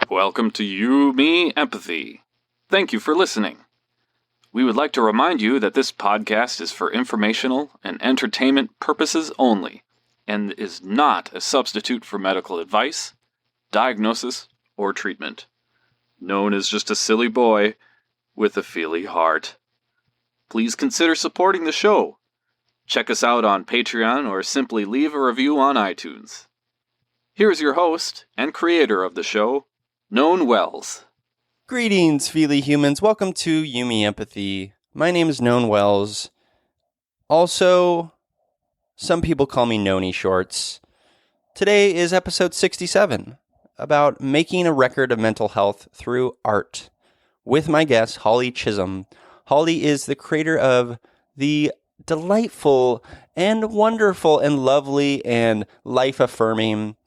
Welcome to You, Me, Empathy. Thank you for listening. We would like to remind you that this podcast is for informational and entertainment purposes only, and is not a substitute for medical advice, diagnosis, or treatment. Known as just a silly boy with a feely heart. Please consider supporting the show. Check us out on Patreon or simply leave a review on iTunes. Here's your host and creator of the show, Known Wells. Greetings, feely humans. Welcome to You, Me, Empathy. My name is Known Wells. Also, some people call me Noni Shorts. Today is episode 67, about making a record of mental health through art, with my guest, Holly Chisholm. Holly is the creator of the delightful and wonderful and lovely and life-affirming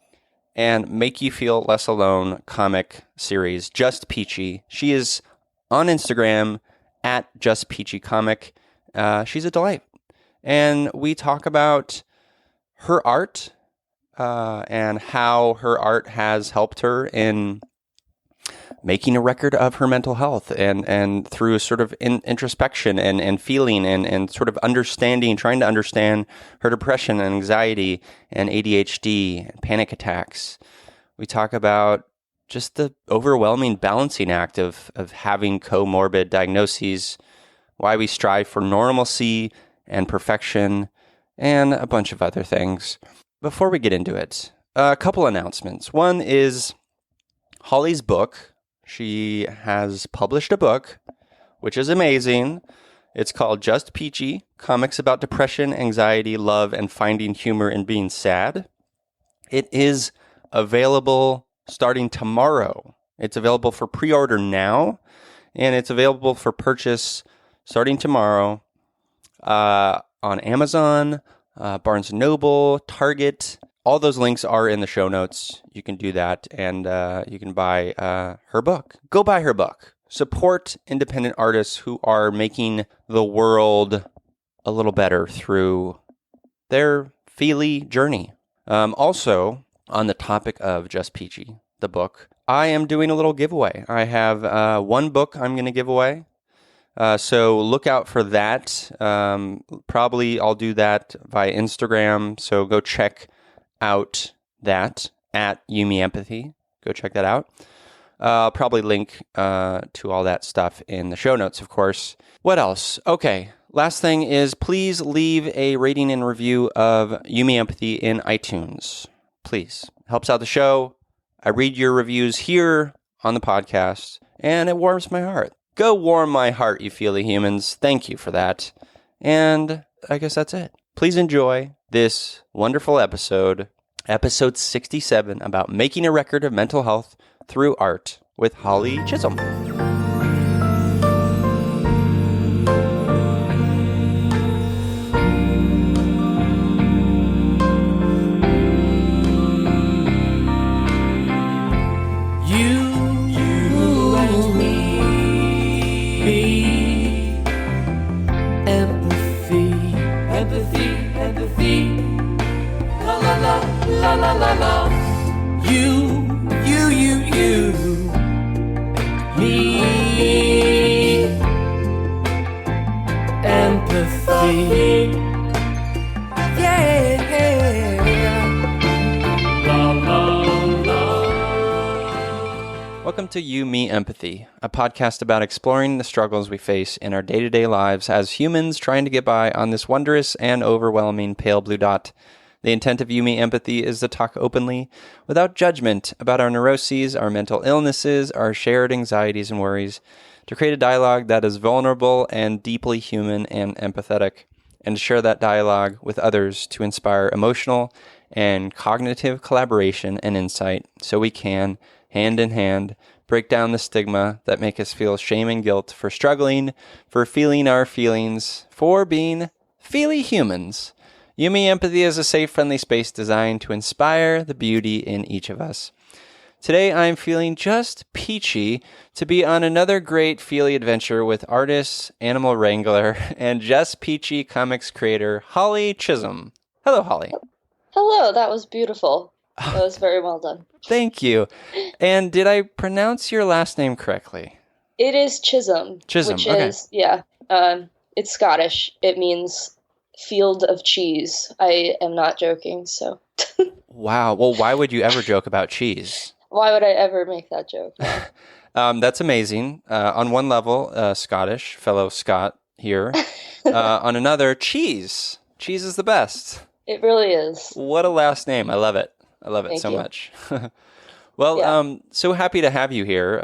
and make you feel less alone comic series, Just Peachy. She is on Instagram at Just Peachy Comic. She's a delight. And we talk about her art and how her art has helped her in making a record of her mental health and through a sort of introspection and feeling and sort of understanding, trying to understand her depression and anxiety and ADHD and panic attacks. We talk about just the overwhelming balancing act of having co-morbid diagnoses, why we strive for normalcy and perfection, and a bunch of other things. Before we get into it, a couple announcements. One is Holly's book. She has published a book, which is amazing. It's called Just Peachy, Comics About Depression, Anxiety, Love, and Finding Humor in Being Sad. It is available starting tomorrow. It's available for pre-order now, and it's available for purchase starting tomorrow on Amazon, Barnes & Noble, Target. All those links are in the show notes. You can do that, and you can buy her book. Go buy her book. Support independent artists who are making the world a little better through their feely journey. Also, on the topic of Just Peachy, the book, I am doing a little giveaway. I have one book I'm going to give away. So look out for that. Probably I'll do that via Instagram, so go check out that at You, Me, Empathy. Go check that out. I'll probably link to all that stuff in the show notes, of course. What else? Okay, last thing is please leave a rating and review of You, Me, Empathy in iTunes. Please. Helps out the show. I read your reviews here on the podcast, and it warms my heart. Go warm my heart, you feely humans. Thank you for that. And I guess that's it. Please enjoy this wonderful episode 67, about making a record of mental health through art with Holly Chisholm. You and me, empathy. La la la, la la la la. You, me, empathy. Yeah. La la la. Welcome to You, Me, Empathy, a podcast about exploring the struggles we face in our day-to-day lives as humans trying to get by on this wondrous and overwhelming pale blue dot. The intent of You, Me, Empathy is to talk openly, without judgment, about our neuroses, our mental illnesses, our shared anxieties and worries, to create a dialogue that is vulnerable and deeply human and empathetic, and to share that dialogue with others to inspire emotional and cognitive collaboration and insight so we can, hand in hand, break down the stigma that make us feel shame and guilt for struggling, for feeling our feelings, for being feely humans. You, Me, Empathy is a safe, friendly space designed to inspire the beauty in each of us. Today, I'm feeling just peachy to be on another great feely adventure with artist, animal wrangler, and Just Peachy comics creator, Holly Chisholm. Hello, Holly. Hello, that was beautiful. That was very well done. Thank you. And did I pronounce your last name correctly? It is Chisholm, Chisholm, which okay. is, yeah, it's Scottish. It means field of cheese. I am not joking, so Wow. Well, why would you ever joke about cheese? why would I ever make that joke? That's amazing. On one level, Scottish, fellow Scot here. On another, cheese. Cheese is the best. It really is. What a last name. I love it. I love it Thank so you. much. Well, Yeah. so happy to have you here.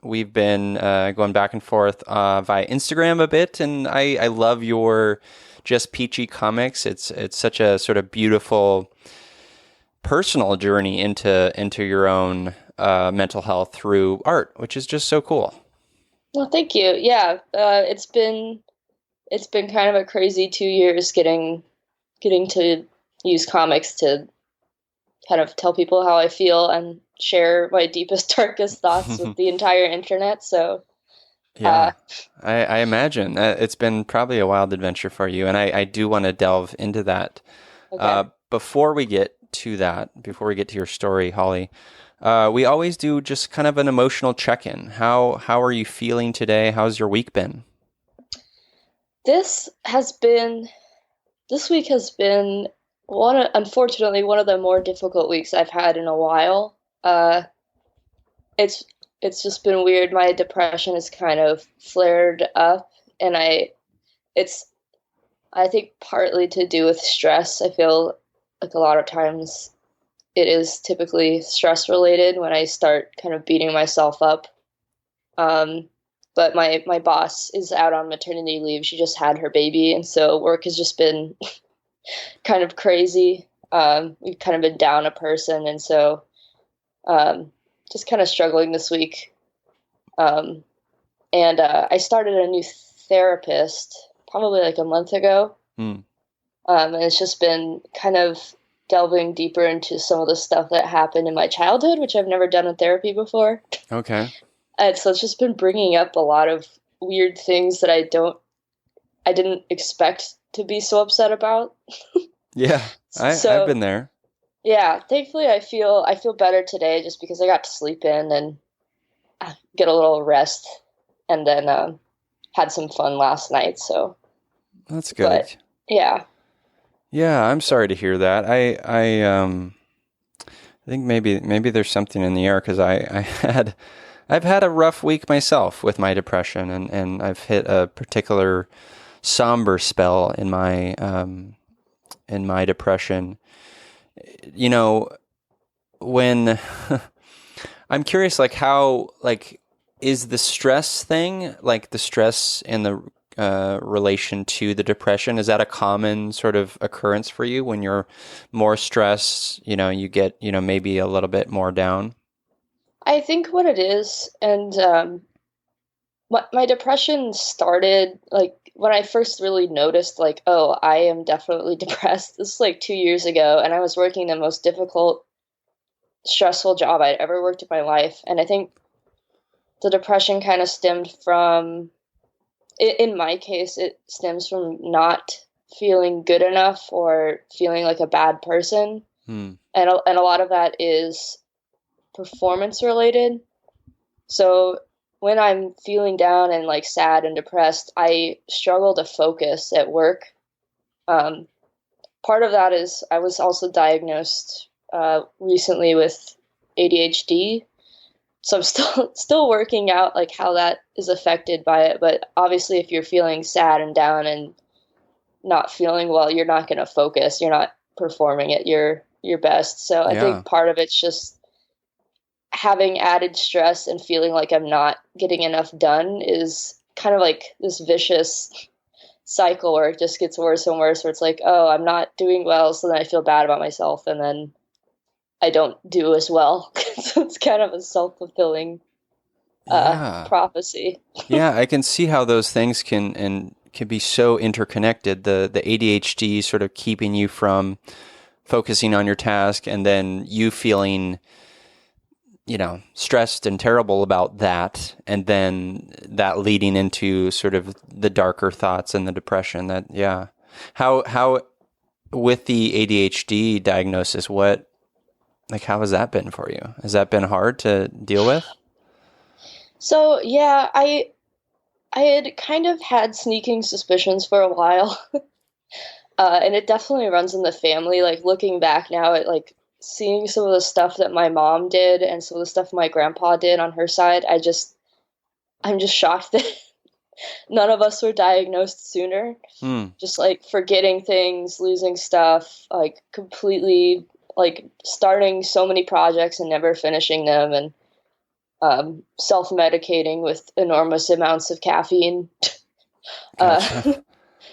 We've been going back and forth via Instagram a bit, and I love your Just Peachy comics. It's such a sort of beautiful personal journey into your own mental health through art, which is just so cool. Well, thank you. Yeah, it's been kind of a crazy 2 years getting to use comics to kind of tell people how I feel and share my deepest, darkest thoughts with the entire internet. So, Yeah, I imagine it's been probably a wild adventure for you, and I do want to delve into that. okay. Before we get to that, before we get to your story, Holly, we always do just kind of an emotional check-in. How are you feeling today? How's your week been? This week has been unfortunately, one of the more difficult weeks I've had in a while. It's just been weird. My depression has kind of flared up, and it's I think partly to do with stress. I feel like a lot of times it is typically stress related when I start kind of beating myself up. But my boss is out on maternity leave. She just had her baby, and so work has just been kind of crazy. We've kind of been down a person, and so just kind of struggling this week. And I started a new therapist probably like a month ago. And it's just been kind of delving deeper into some of the stuff that happened in my childhood, which I've never done in therapy before. Okay. And so it's just been bringing up a lot of weird things that I didn't expect to be so upset about. Yeah, I've been there. Yeah, thankfully I feel better today just because I got to sleep in and get a little rest, and then had some fun last night. So That's good. But, yeah. Yeah, I'm sorry to hear that. I think maybe there's something in the air because I've had a rough week myself with my depression, and I've hit a particular somber spell in my depression. You know, when I'm curious, like how, like, is the stress thing, like the stress and the relation to the depression, is that a common sort of occurrence for you when you're more stressed, you get, maybe a little bit more down? I think what it is, and my depression started like when I first really noticed, like, oh, I am definitely depressed. This is like 2 years ago, and I was working the most difficult, stressful job I'd ever worked in my life. And I think the depression kind of stemmed from, in my case, it stems from not feeling good enough or feeling like a bad person. And a lot of that is performance related. So when I'm feeling down and like sad and depressed, I struggle to focus at work. Part of that is I was also diagnosed recently with ADHD. So I'm still working out like how that is affected by it. But obviously if you're feeling sad and down and not feeling well, you're not going to focus. You're not performing at your best. So I think part of it's just having added stress and feeling like I'm not getting enough done is kind of like this vicious cycle where it just gets worse and worse, where it's like, oh, I'm not doing well, so then I feel bad about myself, and then I don't do as well. So it's kind of a self-fulfilling prophecy. Yeah, I can see how those things can be so interconnected. The ADHD sort of keeping you from focusing on your task, and then you feeling stressed and terrible about that, and then that leading into sort of the darker thoughts and the depression. How with the ADHD diagnosis, what like, how has that been for you? Has that been hard to deal with? So yeah, I had kind of had sneaking suspicions for a while. And it definitely runs in the family. Like looking back now at like seeing some of the stuff that my mom did and some of the stuff my grandpa did on her side, I'm just shocked that none of us were diagnosed sooner. Just like forgetting things, losing stuff, like completely like starting so many projects and never finishing them, and self-medicating with enormous amounts of caffeine. Gotcha.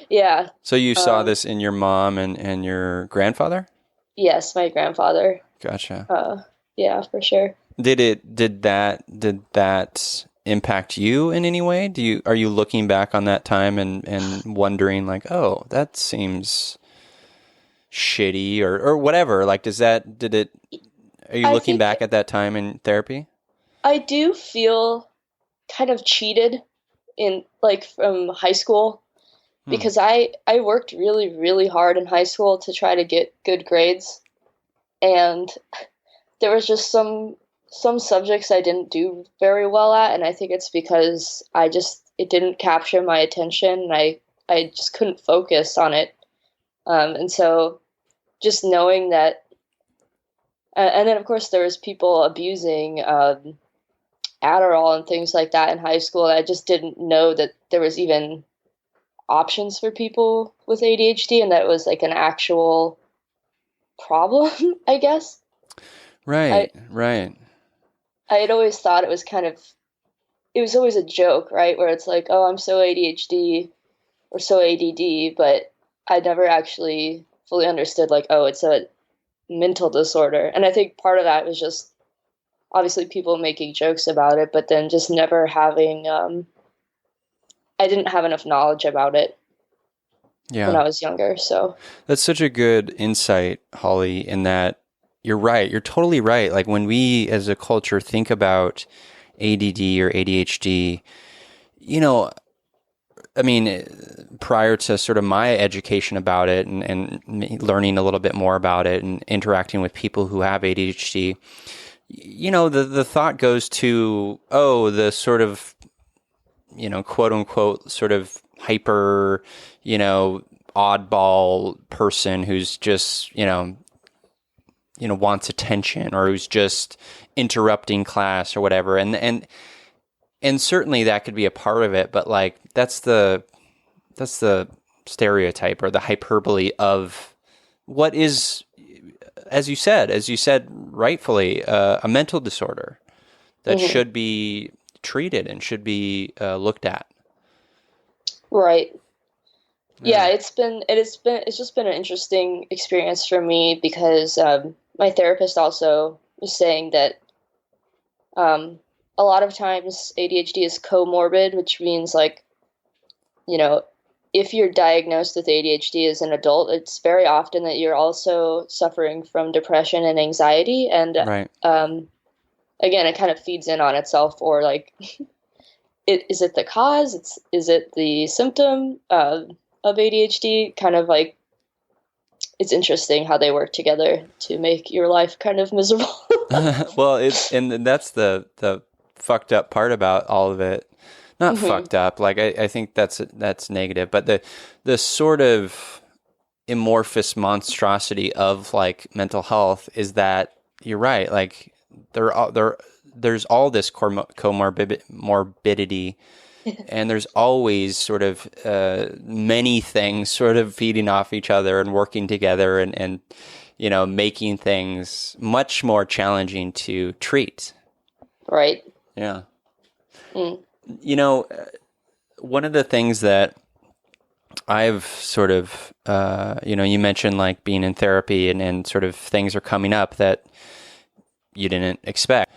Yeah. So you saw this in your mom and your grandfather? Yes, my grandfather. Gotcha. Yeah, for sure. Did that impact you in any way? Are you looking back on that time and wondering like, oh, that seems shitty or whatever? Like, are you looking back at that time in therapy? I do feel kind of cheated in like from high school because I worked really, really hard in high school to try to get good grades, and there was just some subjects I didn't do very well at, and I think it's because it didn't capture my attention, and I just couldn't focus on it. And so just knowing that, and then of course there was people abusing Adderall and things like that in high school. I just didn't know that there was even options for people with ADHD and that it was like an actual problem, I guess. Right. I had always thought it was always a joke, right? Where it's like, oh, I'm so ADHD or so ADD, but I never actually fully understood like, oh, it's a mental disorder. And I think part of that was just obviously people making jokes about it, but then just never having, I didn't have enough knowledge about it when I was younger. So that's such a good insight, Holly, in that you're right. You're totally right. Like when we as a culture think about ADD or ADHD, I mean, prior to sort of my education about it and learning a little bit more about it and interacting with people who have ADHD, the thought goes to, oh, the sort of, quote unquote, sort of hyper, oddball person who's just, wants attention or who's just interrupting class or whatever. And certainly that could be a part of it, but like, that's the stereotype or the hyperbole of what is, as you said rightfully, a mental disorder that should be treated and should be looked at. Right. Yeah, it's just been an interesting experience for me because my therapist also was saying that a lot of times ADHD is co-morbid, which means like, if you're diagnosed with ADHD as an adult, it's very often that you're also suffering from depression and anxiety. And again, it kind of feeds in on itself, or like, is it the cause? Is it the symptom of ADHD? Kind of like, it's interesting how they work together to make your life kind of miserable. Well, and that's the fucked up part about all of it. Not fucked up. Like I think that's negative, but the sort of amorphous monstrosity of like mental health is that you're right. Like there's all this morbidity, and there's always sort of many things sort of feeding off each other and working together and making things much more challenging to treat. Right. Yeah. One of the things that I've sort of, you mentioned like being in therapy and sort of things are coming up that you didn't expect.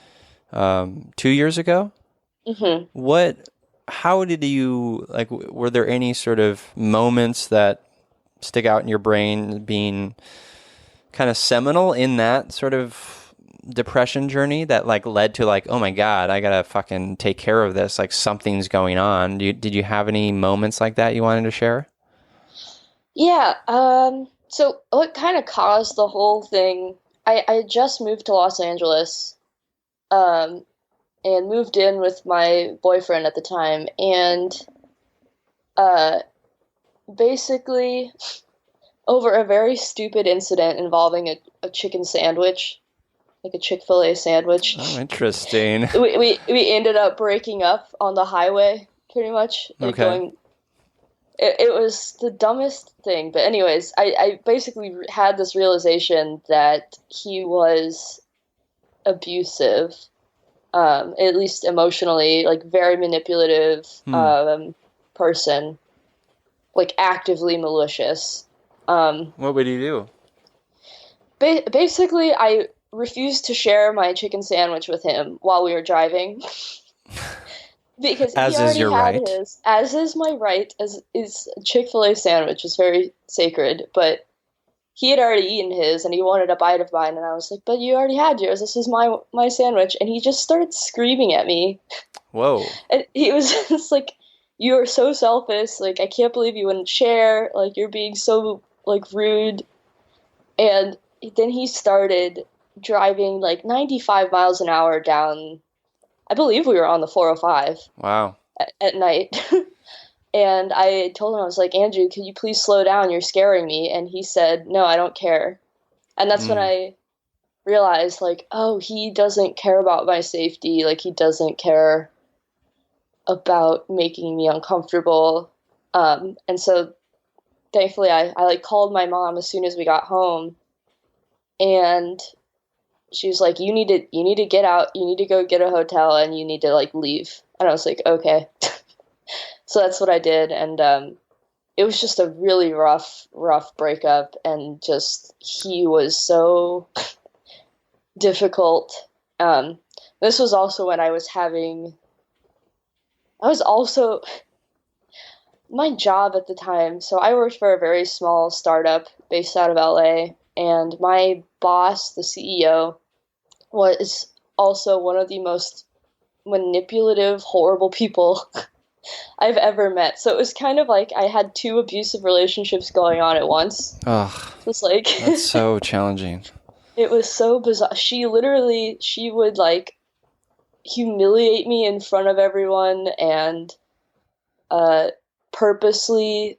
2 years ago? How did you, like, were there any sort of moments that stick out in your brain being kind of seminal in that sort of depression journey that like led to like, oh my God, I gotta fucking take care of this, like something's going on? Did you have any moments like that you wanted to share? Yeah. So what kind of caused the whole thing I had just moved to Los Angeles, um, and moved in with my boyfriend at the time, and uh, basically over a very stupid incident involving a chicken sandwich, like a Chick-fil-A sandwich. Oh, interesting. We ended up breaking up on the highway, pretty much. Like Okay. going. It was the dumbest thing, but anyways, I basically had this realization that he was abusive, at least emotionally, like very manipulative, person, like actively malicious. What would he do? Basically, I refused to share my chicken sandwich with him while we were driving. Because As he is already your had right. his, as is my right, as is a Chick-fil-A sandwich is very sacred, but he had already eaten his and he wanted a bite of mine, and I was like, but you already had yours, this is my sandwich, and he just started screaming at me. Whoa. And he was just like, you are so selfish, like, I can't believe you wouldn't share, like, you're being so, like, rude. And then he started driving, like, 95 miles an hour down, I believe we were on the 405 Wow. at night. And I told him, I was like, Andrew, can you please slow down? You're scaring me. And he said, no, I don't care. And that's when I realized, like, oh, he doesn't care about my safety. Like, he doesn't care about making me uncomfortable. And so thankfully I like called my mom as soon as we got home, and she was like, you need to get out, you need to go get a hotel, and you need to like leave. And I was like, okay. So that's what I did, and it was just a really rough breakup, and just he was so difficult. This was also when I was also my job at the time. So I worked for a very small startup based out of LA, and my boss, the CEO, was also one of the most manipulative, horrible people I've ever met. So it was kind of like I had two abusive relationships going on at once. Ugh, It was like that's so challenging. it was so bizarre. She would like humiliate me in front of everyone, and purposely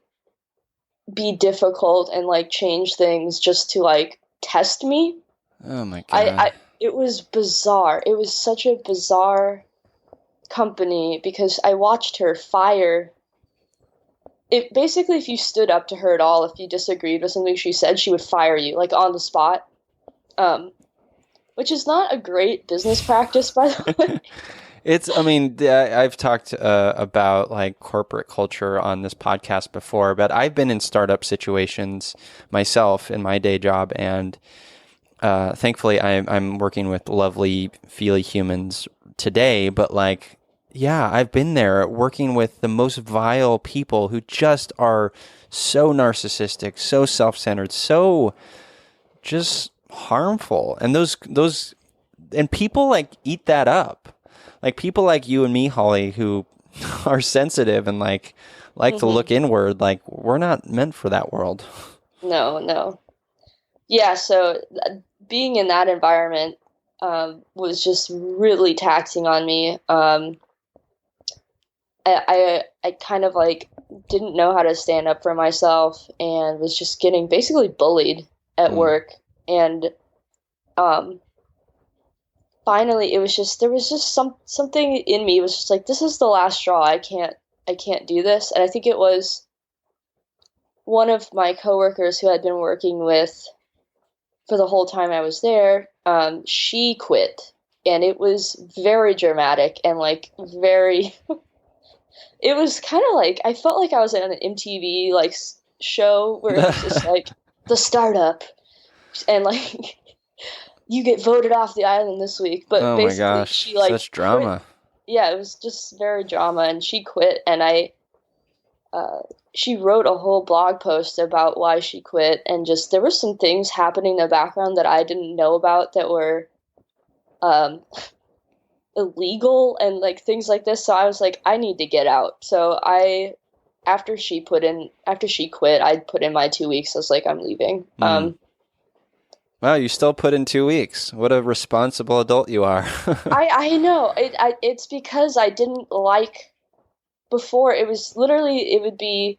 be difficult and like change things just to like test me. Oh my God. It was bizarre. It was such a bizarre company because I watched her fire. It basically, if you stood up to her at all, if you disagreed with something she said, she would fire you like on the spot. Which is not a great business practice, by the way. I've talked about like corporate culture on this podcast before, but I've been in startup situations myself in my day job, and thankfully I'm working with lovely, feely humans today. But like, yeah, I've been there working with the most vile people who just are so narcissistic, so self-centered, so just harmful, and those and people like eat that up. Like people like you and me, Holly, who are sensitive and like to look inward, like we're not meant for that world. No. Yeah, so being in that environment was just really taxing on me. I kind of like didn't know how to stand up for myself, and was just getting basically bullied at work. And finally it was just, there was just something in me was just like, this is the last straw. I can't do this. And I think it was one of my coworkers who I'd been working with for the whole time I was there. She quit, and it was very dramatic and like very it was kind of like, I felt like I was in an MTV like show where it was just like the startup, and like you get voted off the island this week. But oh basically, my gosh, she like such drama. Yeah, it was just very drama, and she quit, and she wrote a whole blog post about why she quit, and just there were some things happening in the background that I didn't know about that were illegal and like things like this. So I was like, I need to get out. So after she quit, I put in my 2 weeks. I was like, I'm leaving. Wow, you still put in 2 weeks. What a responsible adult you are. I know. It's because I didn't like before. It was literally, it would be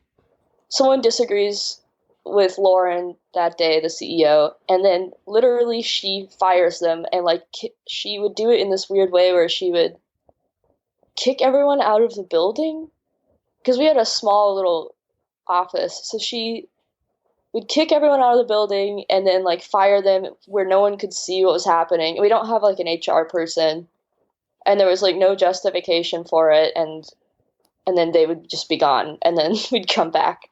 someone disagrees with Lauren that day, the CEO, and then literally she fires them, and like she would do it in this weird way where she would kick everyone out of the building because we had a small little office. So she would kick everyone out of the building and then like fire them where no one could see what was happening. We don't have like an HR person, and there was like no justification for it, and then they would just be gone, and then we'd come back.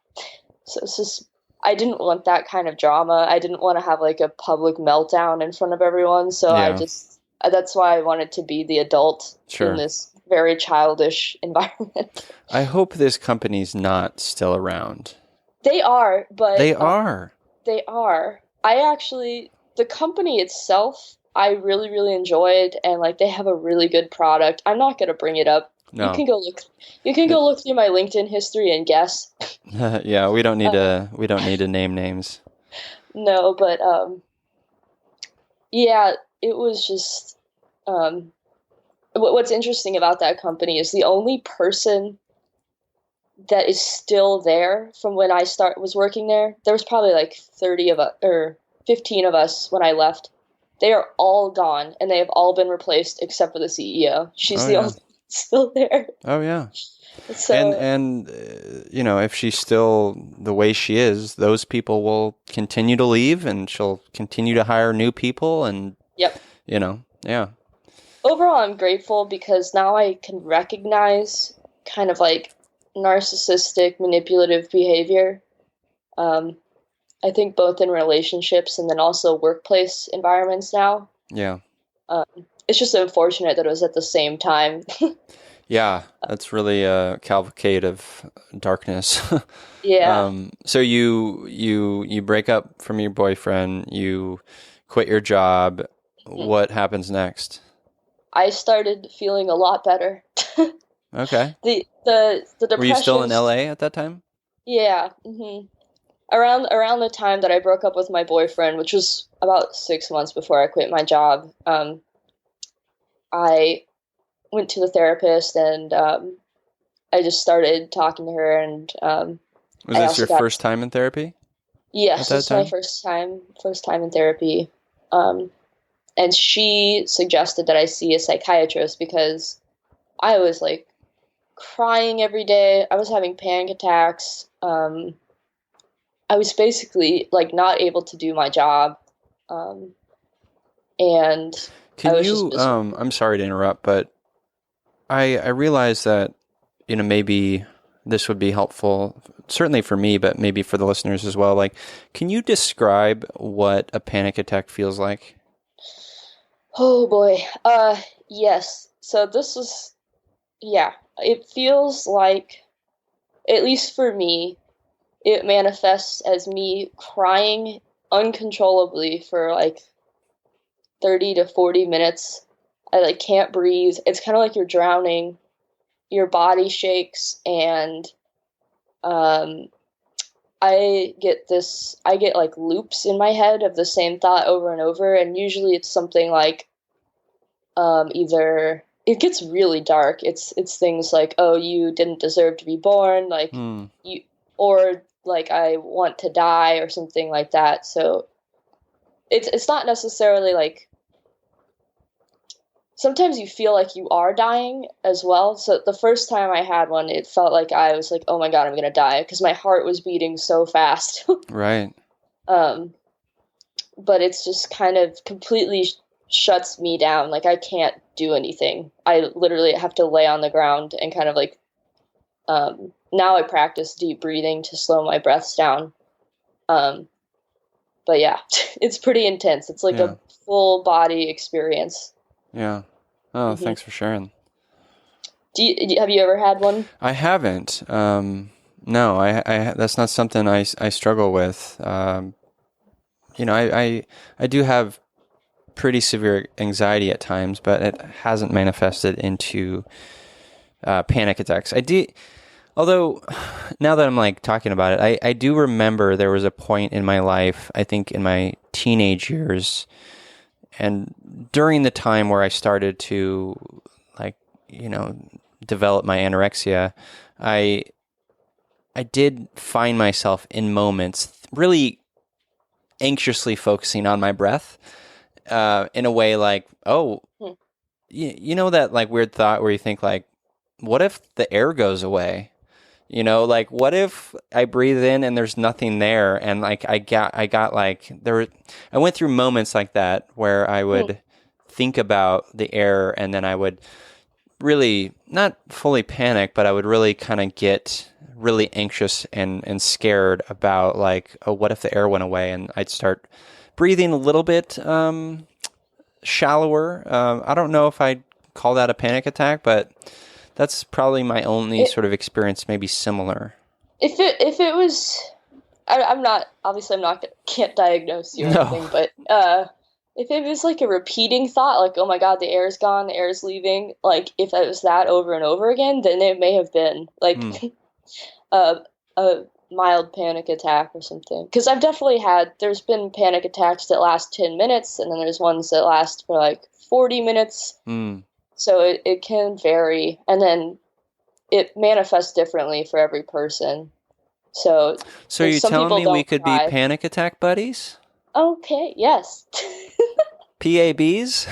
So it's just, I didn't want that kind of drama. I didn't want to have like a public meltdown in front of everyone. So Yeah. that's why I wanted to be the adult Sure. in this very childish environment. I hope this company's not still around. They are, but They are. They are. The company itself, I really, really enjoyed, and like they have a really good product. I'm not gonna bring it up. No. You can go look. You can go look through my LinkedIn history and guess. Yeah, we don't need to name names. No, but yeah, it was just what's interesting about that company is the only person that is still there from when I was working there. There was probably like 30 of us or 15 of us when I left. They are all gone, and they have all been replaced except for the CEO. She's the only one still there. Oh yeah. So, and if she's still the way she is, those people will continue to leave, and she'll continue to hire new people, and yep. Yeah. Overall, I'm grateful because now I can recognize kind of like narcissistic, manipulative behavior. I think both in relationships and then also workplace environments now. Yeah. It's just unfortunate that it was at the same time. Yeah, that's really a cavalcade of darkness. Yeah. So you break up from your boyfriend, you quit your job. Mm-hmm. What happens next? I started feeling a lot better. Okay. The depression. Were you still in LA at that time? Yeah. Mm-hmm. Around the time that I broke up with my boyfriend, which was about 6 months before I quit my job, I went to the therapist, and I just started talking to her. And was this your first time in therapy? Yes, this was my first time in therapy. And she suggested that I see a psychiatrist because I was like crying every day. I was having panic attacks. I was basically like not able to do my job. And can you, I'm sorry to interrupt, but I realize that, maybe this would be helpful, certainly for me, but maybe for the listeners as well. Like, can you describe what a panic attack feels like? Oh boy. Yes. So it feels like, at least for me, it manifests as me crying uncontrollably for like 30 to 40 minutes. I like can't breathe. It's kind of like you're drowning. Your body shakes, and I get like loops in my head of the same thought over and over, and usually it's something like either it gets really dark. It's things like, oh, you didn't deserve to be born, like you, or like I want to die or something like that. So it's not necessarily like, sometimes you feel like you are dying as well. So the first time I had one, it felt like I was like, oh my God, I'm going to die, because my heart was beating so fast. Right. But it's just kind of completely shuts me down. Like I can't do anything. I literally have to lay on the ground and kind of like, now I practice deep breathing to slow my breaths down. But yeah, it's pretty intense. It's like a full body experience. Yeah. Oh, thanks for sharing. Have you ever had one? I haven't. No, I that's not something I struggle with. I do have pretty severe anxiety at times, but it hasn't manifested into panic attacks. Although, now that I'm like talking about it, I do remember there was a point in my life, I think in my teenage years, and during the time where I started to like, develop my anorexia, I did find myself in moments really anxiously focusing on my breath, in a way like, oh, you know that like weird thought where you think like, what if the air goes away? Like what if I breathe in and there's nothing there, and like I got like I went through moments like that where I would think about the air, and then I would really not fully panic, but I would really kind of get really anxious and scared about like, oh, what if the air went away? And I'd start breathing a little bit shallower. I don't know if I'd call that a panic attack, but that's probably my only sort of experience, maybe similar. If it was, I'm not, obviously I'm not, can't diagnose you or anything, but if it was like a repeating thought, like, oh my God, the air's gone, the air's leaving, like if it was that over and over again, then it may have been like a mild panic attack or something. Because I've definitely there's been panic attacks that last 10 minutes, and then there's ones that last for like 40 minutes. So it can vary, and then it manifests differently for every person. So are you telling me we could be panic attack buddies? Okay, yes. PABs?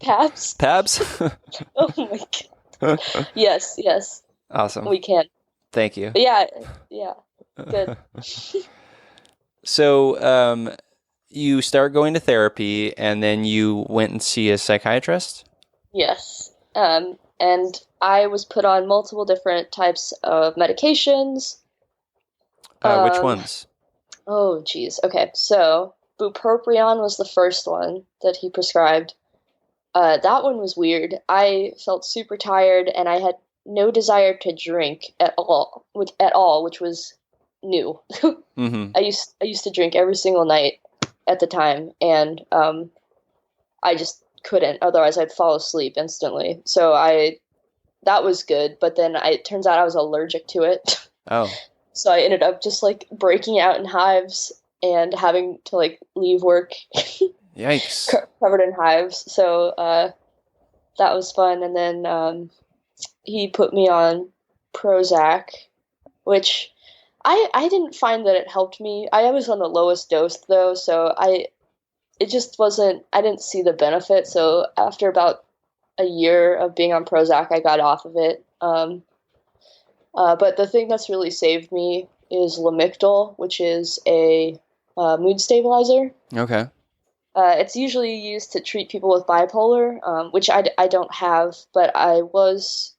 PABs? PABs? Oh my God. Yes. Awesome. We can. Thank you. But yeah, good. So, you start going to therapy, and then you went and see a psychiatrist? Yes. And I was put on multiple different types of medications. Which ones? Oh, geez. Okay, so bupropion was the first one that he prescribed. That one was weird. I felt super tired, and I had no desire to drink at all, which was new. Mm-hmm. I used to drink every single night at the time, and I just couldn't. Otherwise, I'd fall asleep instantly. So that was good, but then it turns out I was allergic to it. Oh. So I ended up just like breaking out in hives and having to like leave work. Yikes. Covered in hives. So that was fun. And then he put me on Prozac, which I didn't find that it helped me. I was on the lowest dose though, so it just wasn't, I didn't see the benefit. So after about a year of being on Prozac, I got off of it. But the thing that's really saved me is Lamictal, which is a mood stabilizer. Okay. It's usually used to treat people with bipolar, which I don't have, but I was,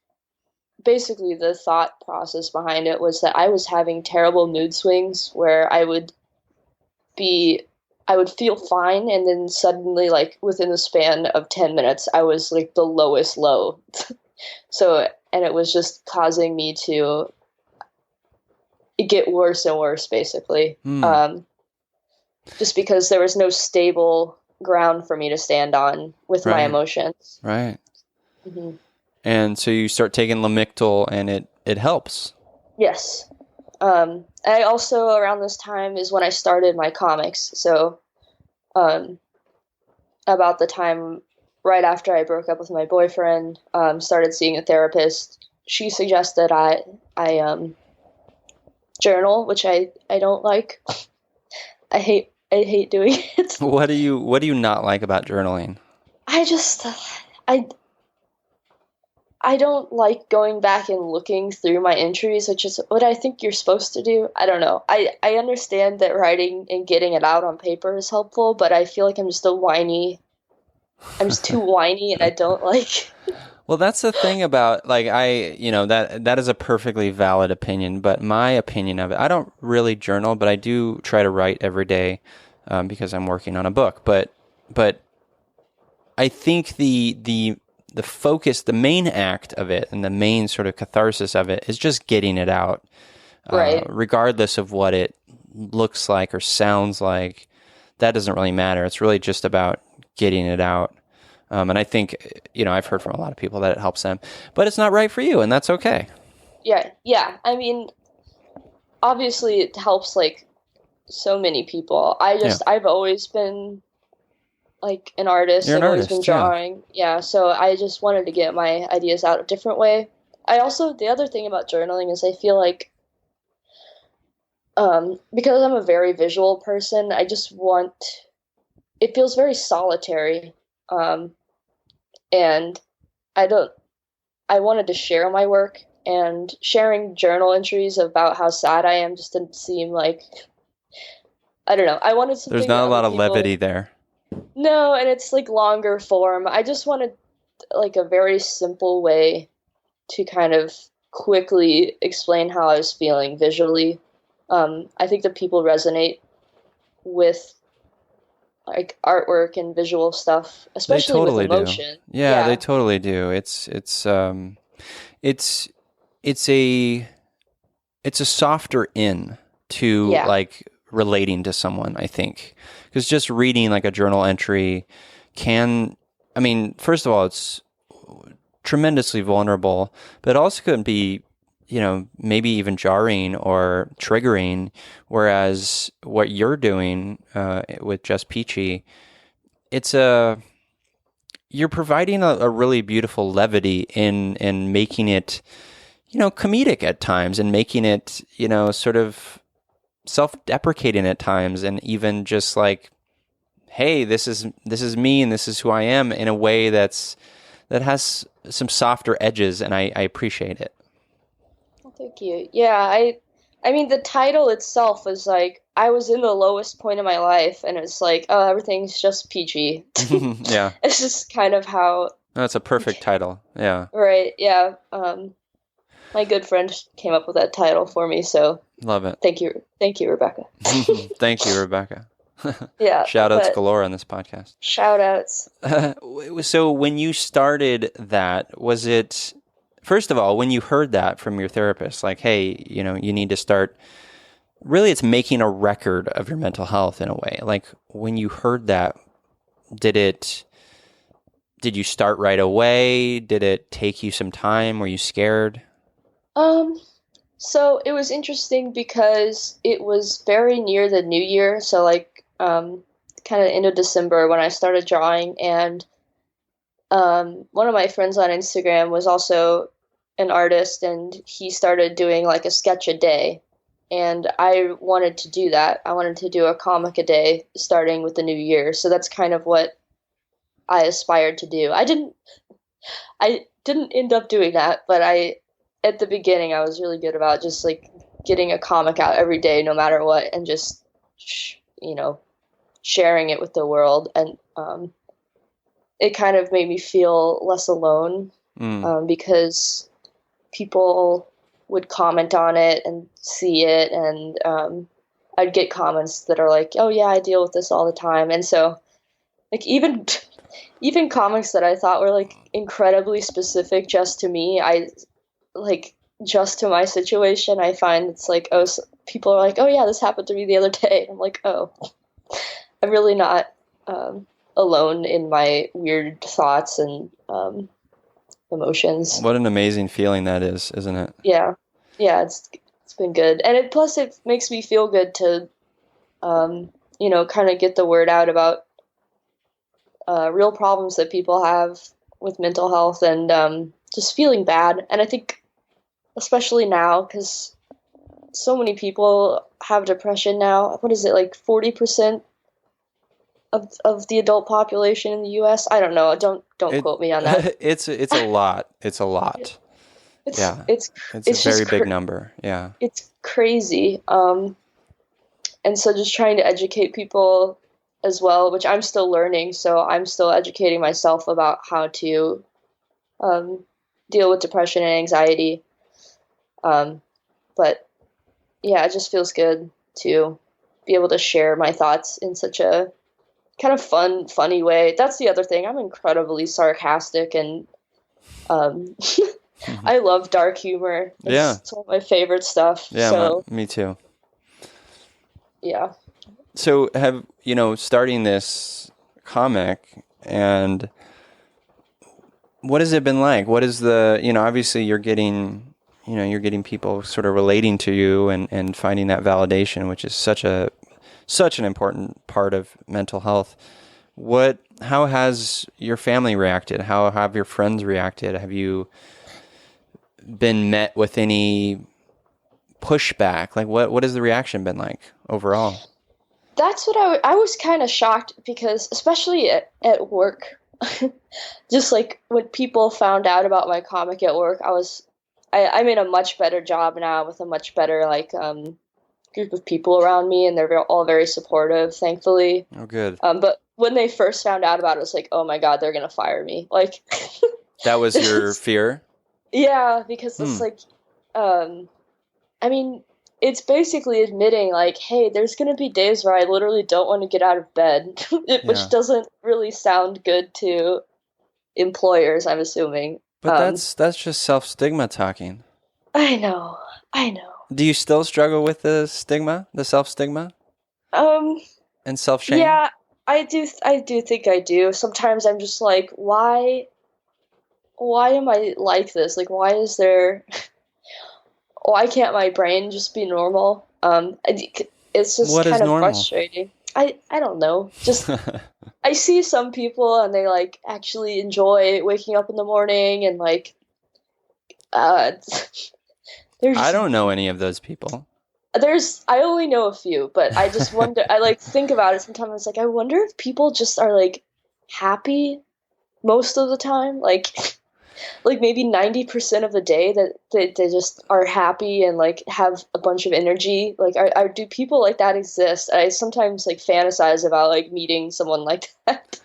basically the thought process behind it was that I was having terrible mood swings where I would feel fine, and then suddenly, like, within the span of 10 minutes, I was, like, the lowest low. So, and it was just causing me to get worse and worse, basically. Just because there was no stable ground for me to stand on with my emotions. Right. Mm-hmm. And so you start taking Lamictal, and it helps. Yes. I also, around this time, is when I started my comics. So, about the time right after I broke up with my boyfriend, started seeing a therapist. She suggested I journal, which I don't like. I hate doing it. What do you not like about journaling? I don't like going back and looking through my entries, which is what I think you're supposed to do. I don't know. I understand that writing and getting it out on paper is helpful, but I feel like I'm just too whiny, and I don't like. Well, that's the thing about, like, that is a perfectly valid opinion, but my opinion of it, I don't really journal, but I do try to write every day because I'm working on a book. But I think the focus, the main act of it, and the main sort of catharsis of it is just getting it out, right? Regardless of what it looks like or sounds like. That doesn't really matter. It's really just about getting it out. And I think, I've heard from a lot of people that it helps them, but it's not right for you, and that's okay. Yeah. I mean, obviously it helps like so many people. Yeah. I've always been like an artist. You're an I've always been artist, yeah. drawing. Yeah, so I just wanted to get my ideas out a different way. The other thing about journaling is I feel like because I'm a very visual person, it feels very solitary. And I don't I wanted to share my work, and sharing journal entries about how sad I am just didn't seem like, I don't know. I wanted something There's not that a lot other of levity people. there. No, and it's like longer form. I just wanted like a very simple way to kind of quickly explain how I was feeling visually. I think that people resonate with like artwork and visual stuff, They especially totally with do. emotion. Yeah, they totally do. It's a softer in to Yeah. like relating to someone, I think. Because just reading like a journal entry first of all, it's tremendously vulnerable, but it also could be, maybe even jarring or triggering. Whereas what you're doing with Just Peachy, you're providing a really beautiful levity in making it, comedic at times, and making it, sort of self-deprecating at times, and even just like, hey, this is me and this is who I am, in a way that has some softer edges, and I appreciate it. Well, thank you. Yeah, I mean the title itself was like I was in the lowest point of my life, and it's like, oh, everything's just peachy. Yeah. It's just kind of how. That's a perfect title. Yeah. Right, yeah. My good friend came up with that title for me, so Love it. thank you, Rebecca. Thank you, Rebecca. Yeah, Shout outs but galore on this podcast. shout outs. So when you started that, was it, first of all, when you heard that from your therapist, like, hey, you need to start, really it's making a record of your mental health in a way. Like when you heard that, did you start right away? Did it take you some time? Were you scared? So it was interesting because it was very near the new year, so like kind of end of December when I started drawing, and one of my friends on Instagram was also an artist, and he started doing like a sketch a day, and I wanted to do that. I wanted to do a comic a day starting with the new year, so that's kind of what I aspired to do. I didn't end up doing that, but at the beginning I was really good about just like getting a comic out every day no matter what, and just sharing it with the world, and it kind of made me feel less alone, because people would comment on it and see it, and I'd get comments that are like, oh yeah, I deal with this all the time, and so like even comics that I thought were like incredibly specific just to me, I like just to my situation, I find it's like, oh, so people are like, oh yeah, this happened to me the other day. I'm like, oh, I'm really not alone in my weird thoughts and emotions. What an amazing feeling that is, isn't it? Yeah, it's been good, and plus it makes me feel good to kind of get the word out about real problems that people have with mental health, and just feeling bad. And I think especially now, because so many people have depression now. What is it, like 40% of the adult population in the U.S.? I don't know. Don't quote me on that. It's a lot. It's a lot. Yeah. It's a very big number. Yeah. It's crazy. And so just trying to educate people as well, which I'm still learning. So I'm still educating myself about how to deal with depression and anxiety. But yeah, it just feels good to be able to share my thoughts in such a kind of funny way. That's the other thing. I'm incredibly sarcastic, and I love dark humor. It's one of my favorite stuff. Yeah, so, me too. Yeah. So starting this comic, and what has it been like? What is the, obviously you're getting you're getting people sort of relating to you and finding that validation, which is such an important part of mental health. How has your family reacted? How have your friends reacted? Have you been met with any pushback? Like what has the reaction been like overall? That's what I was kind of shocked because, especially at work, just like when people found out about my comic at work, I'm in a much better job now with a much better group of people around me, and they're all very supportive, thankfully. Oh, good. But when they first found out about it, it was like, oh my God, they're gonna fire me. Like, that was your fear? Yeah, because it's like, I mean, it's basically admitting like, hey, there's gonna be days where I literally don't want to get out of bed, which doesn't really sound good to employers, I'm assuming. But that's just self-stigma talking. I know. Do you still struggle with the self-stigma? And self-shame? Yeah, I do think I do. Sometimes I'm just like, why am I like this? Like, why can't my brain just be normal? It's just kind of frustrating. I don't know. Just I see some people and they like actually enjoy waking up in the morning and like I don't know any of those people. I only know a few, but I just wonder, I like think about it sometimes. It's like, I wonder if people just are like happy most of the time. Like maybe 90% of the day that they just are happy and like have a bunch of energy. Like, do people like that exist? I sometimes like fantasize about like meeting someone like that.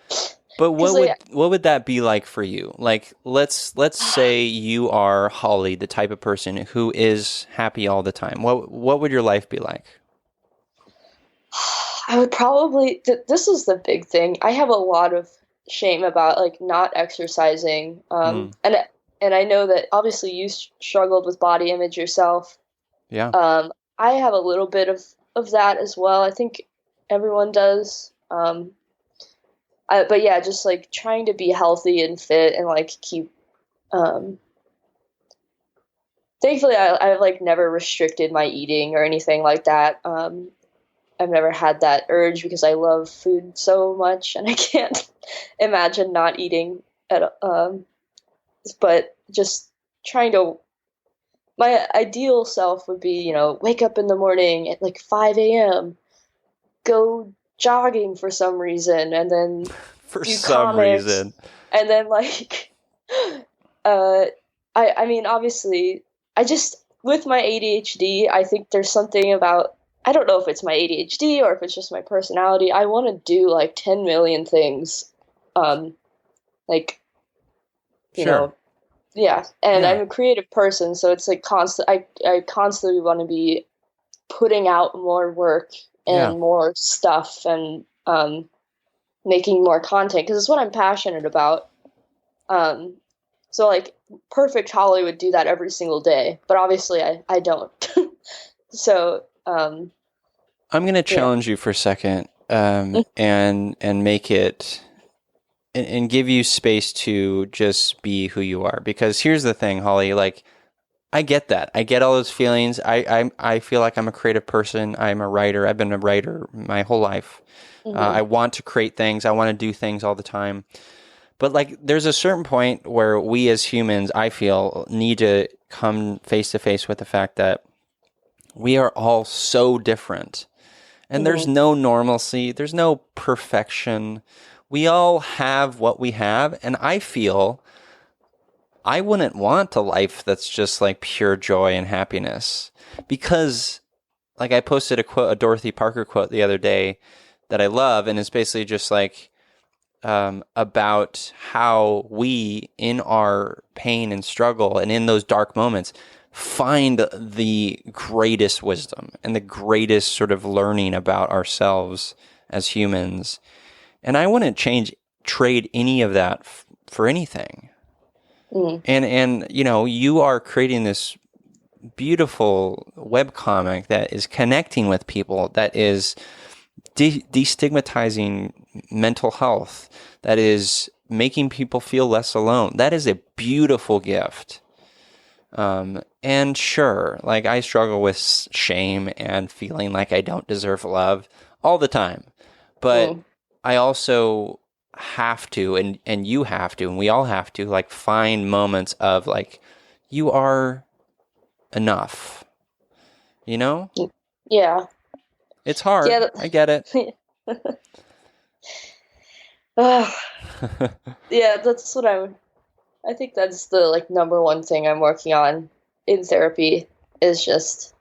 But what would that be like for you? Like, let's say you are Holly, the type of person who is happy all the time. What would your life be like? I would probably. This is the big thing. I have a lot of shame about like not exercising. And I know that obviously you struggled with body image yourself. Yeah. I have a little bit of that as well. I think everyone does. But yeah, just like trying to be healthy and fit and like keep. Thankfully, I've like never restricted my eating or anything like that. I've never had that urge because I love food so much, and I can't imagine not eating but just trying to. My ideal self would be, wake up in the morning at like 5 a.m., go jogging for some reason, and then reason, and then like, I mean, obviously, with my ADHD, I think there's something about. I don't know if it's my ADHD or if it's just my personality. I want to do like 10 million things. Yeah. And I'm a creative person, so it's like I constantly want to be putting out more work and more stuff and making more content because it's what I'm passionate about. So like perfect Holly would do that every single day, but obviously I don't. So I'm going to challenge you for a second and make it and give you space to just be who you are. Because here's the thing, Holly, like I get that. I get all those feelings. I feel like I'm a creative person. I'm a writer. I've been a writer my whole life. I want to create things. I want to do things all the time. But like there's a certain point where we as humans, I feel, need to come face to face with the fact that we are all so different. And there's no normalcy. There's no perfection. We all have what we have. And I feel I wouldn't want a life that's just like pure joy and happiness. Because like I posted a Dorothy Parker quote the other day that I love. And it's basically just like about how we in our pain and struggle and in those dark moments find the greatest wisdom and the greatest sort of learning about ourselves as humans. And I wouldn't trade any of that for anything. And you are creating this beautiful webcomic that is connecting with people, that is destigmatizing mental health, that is making people feel less alone. That is a beautiful gift. And sure, like I struggle with shame and feeling like I don't deserve love all the time. But I also have to, and you have to, and we all have to, like find moments of like, you are enough, you know? Yeah. It's hard. Yeah. I get it. Yeah, that's what I think that's the like number one thing I'm working on in therapy is just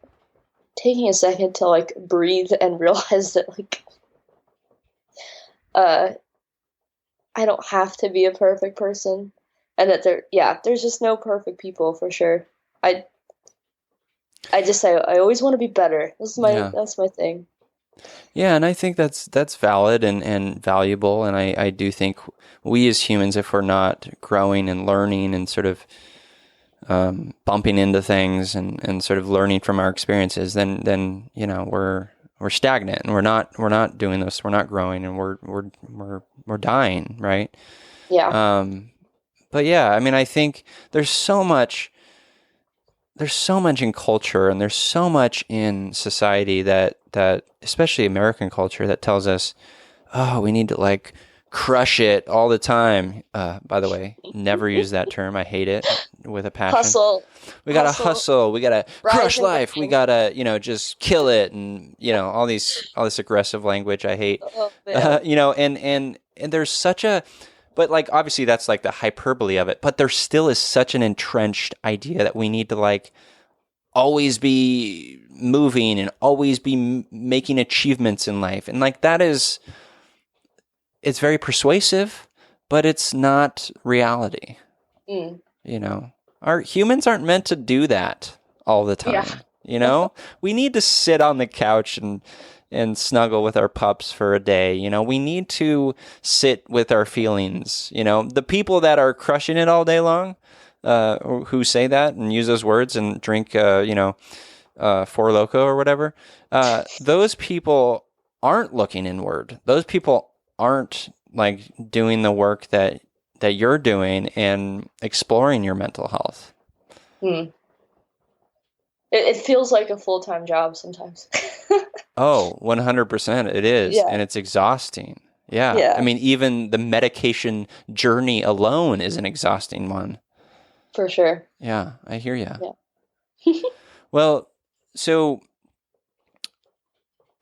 taking a second to like breathe and realize that like I don't have to be a perfect person and that there's just no perfect people for sure. I I always want to be better. That's my thing. Yeah, and I think that's valid and valuable, and I do think we as humans, if we're not growing and learning and sort of bumping into things and sort of learning from our experiences, then you know we're stagnant and we're not doing this, we're not growing, and we're dying, right? Yeah. But yeah, I mean, I think there's so much in culture, and there's so much in society that especially American culture that tells us, oh, we need to like crush it all the time. By the way, never use that term. I hate it with a passion. Hustle. We gotta hustle. We gotta crush life. Rising. We gotta, just kill it, and all this aggressive language I hate. Oh, man. And there's such a, but like obviously that's like the hyperbole of it. But there still is such an entrenched idea that we need to like always be moving and always be making achievements in life, and like that is, it's very persuasive, but it's not reality. Our humans aren't meant to do that all the time. Yeah. We need to sit on the couch and snuggle with our pups for a day. We need to sit with our feelings. The people that are crushing it all day long, who say that and use those words and drink, Four Loko or whatever, those people aren't looking inward. Those people aren't like doing the work that you're doing and exploring your mental health. It feels like a full-time job sometimes. Oh, 100% it is. Yeah. And it's exhausting. Yeah. Yeah. I mean, even the medication journey alone is an exhausting one. For sure. Yeah, I hear you. Yeah. Well, so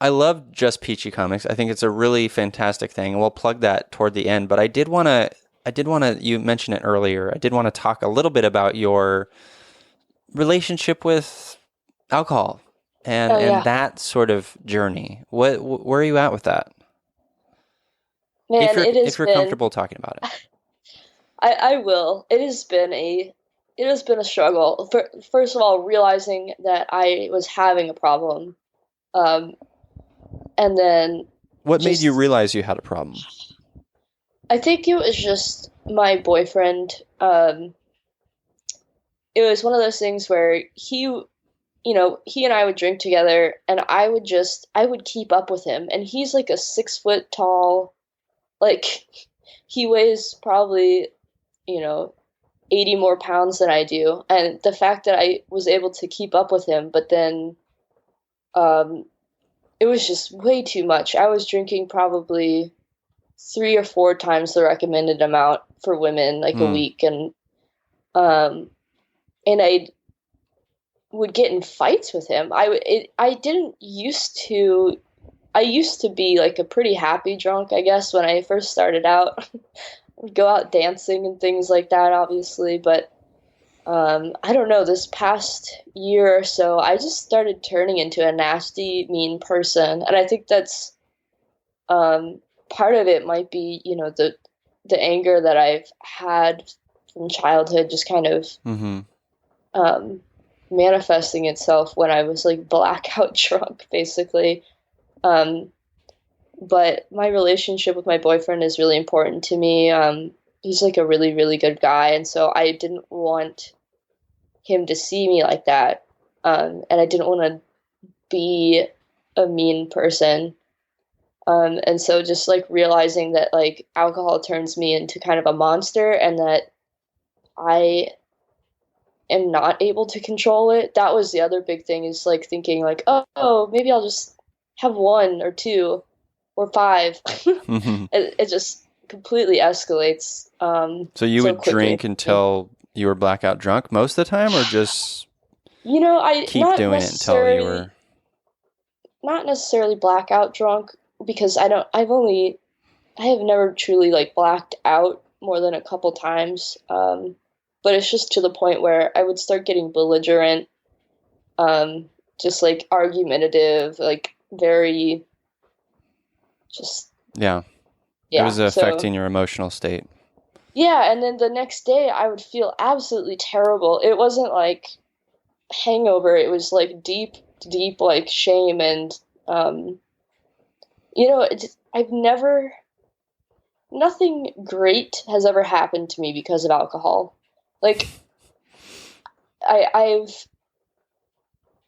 I love Just Peachy comics. I think it's a really fantastic thing, and we'll plug that toward the end. But I did want to, you mentioned it earlier, I did want to talk a little bit about your relationship with alcohol and that sort of journey. Where are you at with that? Man, if you're comfortable talking about it. I will. It has been a struggle. First of all, realizing that I was having a problem. And then what made you realize you had a problem? I think it was just my boyfriend. It was one of those things where he and I would drink together, and I would keep up with him. And he's like a 6 foot tall, like he weighs probably, 80 more pounds than I do. And the fact that I was able to keep up with him, but then, it was just way too much. I was drinking probably 3 or 4 times the recommended amount for women, like a week. And I would get in fights with him. I used to be like a pretty happy drunk, I guess, when I first started out. Would go out dancing and things like that, obviously, but I don't know, this past year or so, I just started turning into a nasty, mean person, and I think that's part of it might be, the anger that I've had from childhood just kind of manifesting itself when I was like blackout drunk, basically. But my relationship with my boyfriend is really important to me. He's like a really, really good guy. And so I didn't want him to see me like that. And I didn't want to be a mean person. And so just like realizing that like alcohol turns me into kind of a monster, and that I am not able to control it. That was the other big thing, is like thinking like, oh, maybe I'll just have one or two or five. It just completely escalates. So you so would quickly. drink until you were blackout drunk most of the time, or just I keep not doing it until you necessarily were... not necessarily blackout drunk, because I have never truly like blacked out more than a couple times. But it's just to the point where I would start getting belligerent, just like argumentative, like very just Yeah. yeah. It was affecting your emotional state. Yeah, and then the next day I would feel absolutely terrible. It wasn't like hangover, it was like deep like shame, and nothing great has ever happened to me because of alcohol. Like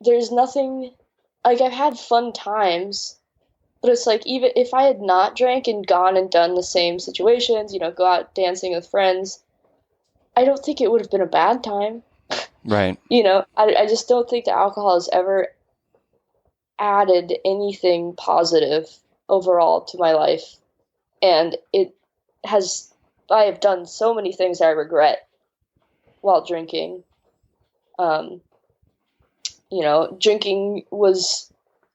there's nothing, like I've had fun times, but it's like even if I had not drank and gone and done the same situations, go out dancing with friends, I don't think it would have been a bad time. Right. I just don't think that alcohol has ever added anything positive overall to my life. And I have done so many things I regret while drinking. Drinking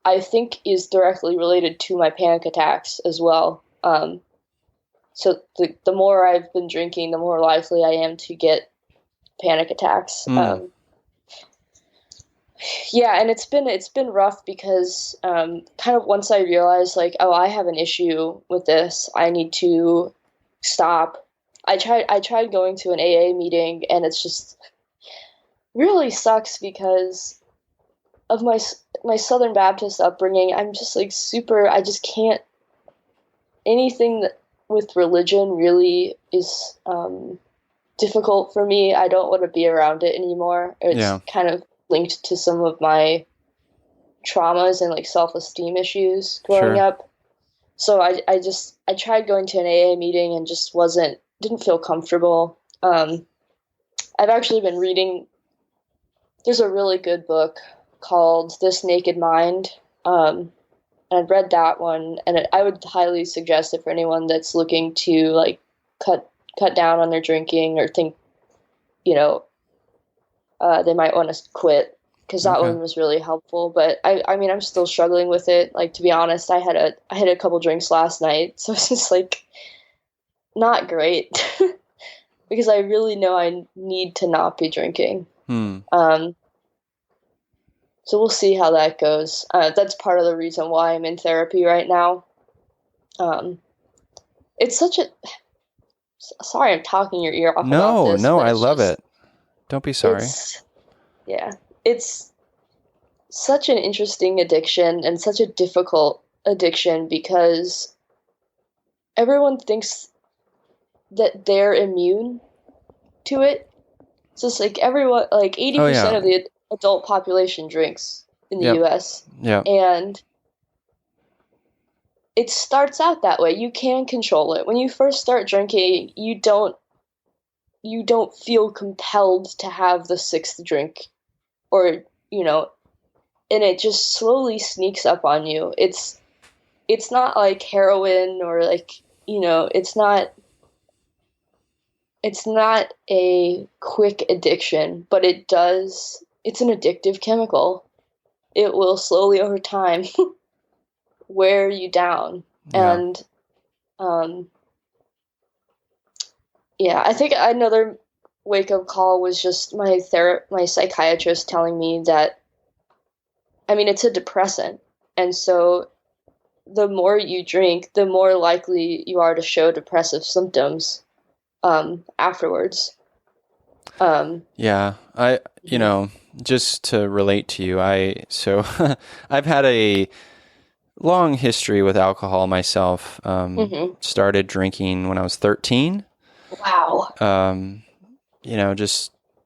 I think is directly related to my panic attacks as well. So the more I've been drinking, the more likely I am to get panic attacks. Yeah, and it's been rough because kind of once I realized like, oh, I have an issue with this, I need to stop. I tried going to an AA meeting, and it's just really sucks because of my Southern Baptist upbringing. I'm just like I just can't, anything with religion really is difficult for me. I don't want to be around it anymore. It's kind of linked to some of my traumas and like self-esteem issues growing up. So I tried going to an AA meeting and just didn't feel comfortable. I've actually been reading, there's a really good book called This Naked Mind. And I've read that one, and I would highly suggest it for anyone that's looking to like cut down on their drinking or think, they might want to quit, because that one was really helpful. But I mean, I'm still struggling with it. Like, to be honest, I had a couple drinks last night, so it's just like not great because I really know I need to not be drinking. So we'll see how that goes. That's part of the reason why I'm in therapy right now. It's such a... Sorry, I'm talking your ear off about this. No, I love it. Don't be sorry. It's such an interesting addiction and such a difficult addiction because everyone thinks that they're immune to it. So it's like everyone, like 80% of the adult population drinks in the US. Yeah. And it starts out that way. You can control it. When you first start drinking, you don't feel compelled to have the sixth drink, or, and it just slowly sneaks up on you. It's not like heroin or like, it's not a quick addiction, but it's an addictive chemical. It will slowly over time wear you down. Yeah. And I think another wake-up call was just my psychiatrist telling me that, I mean, it's a depressant, and so the more you drink, the more likely you are to show depressive symptoms afterwards. Just to relate to you, I've had a long history with alcohol myself. Started drinking when I was 13. Wow.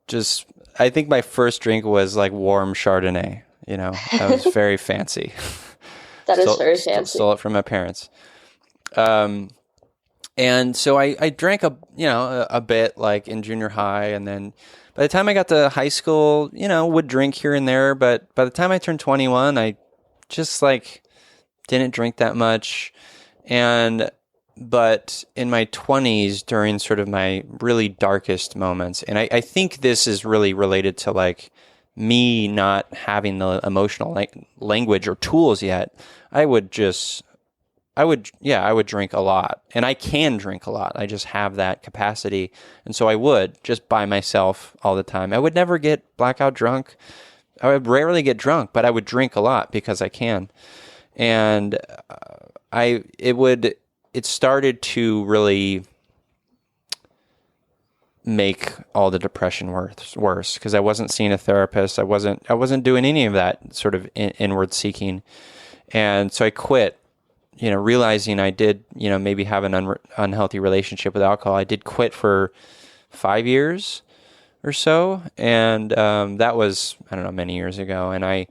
Just I think my first drink was like warm Chardonnay. That was very fancy. That is very fancy. Stole it from my parents. And so I drank a bit like in junior high, and then by the time I got to high school, would drink here and there. But by the time I turned 21, I just like didn't drink that much. But in my 20s, during sort of my really darkest moments, and I think this is really related to like me not having the emotional language or tools yet, I would drink a lot, and I can drink a lot. I just have that capacity. And so I would just by myself all the time. I would never get blackout drunk. I would rarely get drunk, but I would drink a lot because I can. And it started to really make all the depression worse because I wasn't seeing a therapist. I wasn't doing any of that sort of inward seeking. And so I quit. Realizing I did, maybe have an unhealthy relationship with alcohol. I did quit for 5 years or so. And that was, I don't know, many years ago. And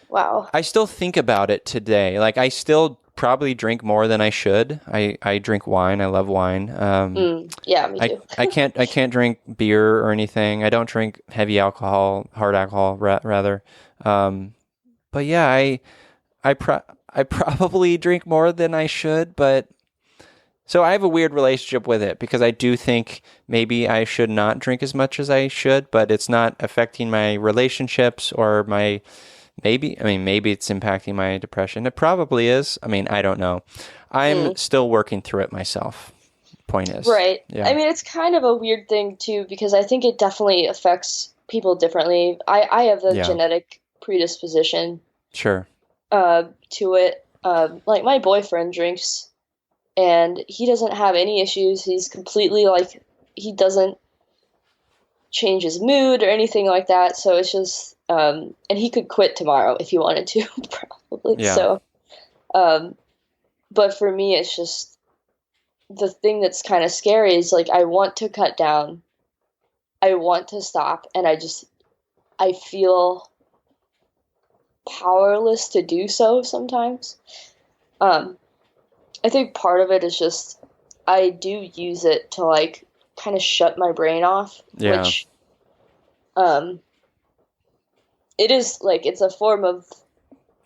Wow. I still think about it today. Like, I still probably drink more than I should. I drink wine. I love wine. Yeah, me too. I can't drink beer or anything. I don't drink heavy alcohol, hard alcohol, rather. But yeah, I probably drink more than I should, but so I have a weird relationship with it because I do think maybe I should not drink as much as I should, but it's not affecting my relationships or maybe it's impacting my depression. It probably is. I don't know. I'm still working through it myself. Point is. Right. Yeah. It's kind of a weird thing too, because I think it definitely affects people differently. I have a genetic predisposition. Sure. To it. Like my boyfriend drinks and he doesn't have any issues. He's completely like, he doesn't change his mood or anything like that. So it's just, and he could quit tomorrow if he wanted to, probably. Yeah. So, but for me, it's just the thing that's kind of scary is like, I want to cut down. I want to stop. And I feel powerless to do so sometimes. I think part of it is just I do use it to like kind of shut my brain off, which it is like it's a form of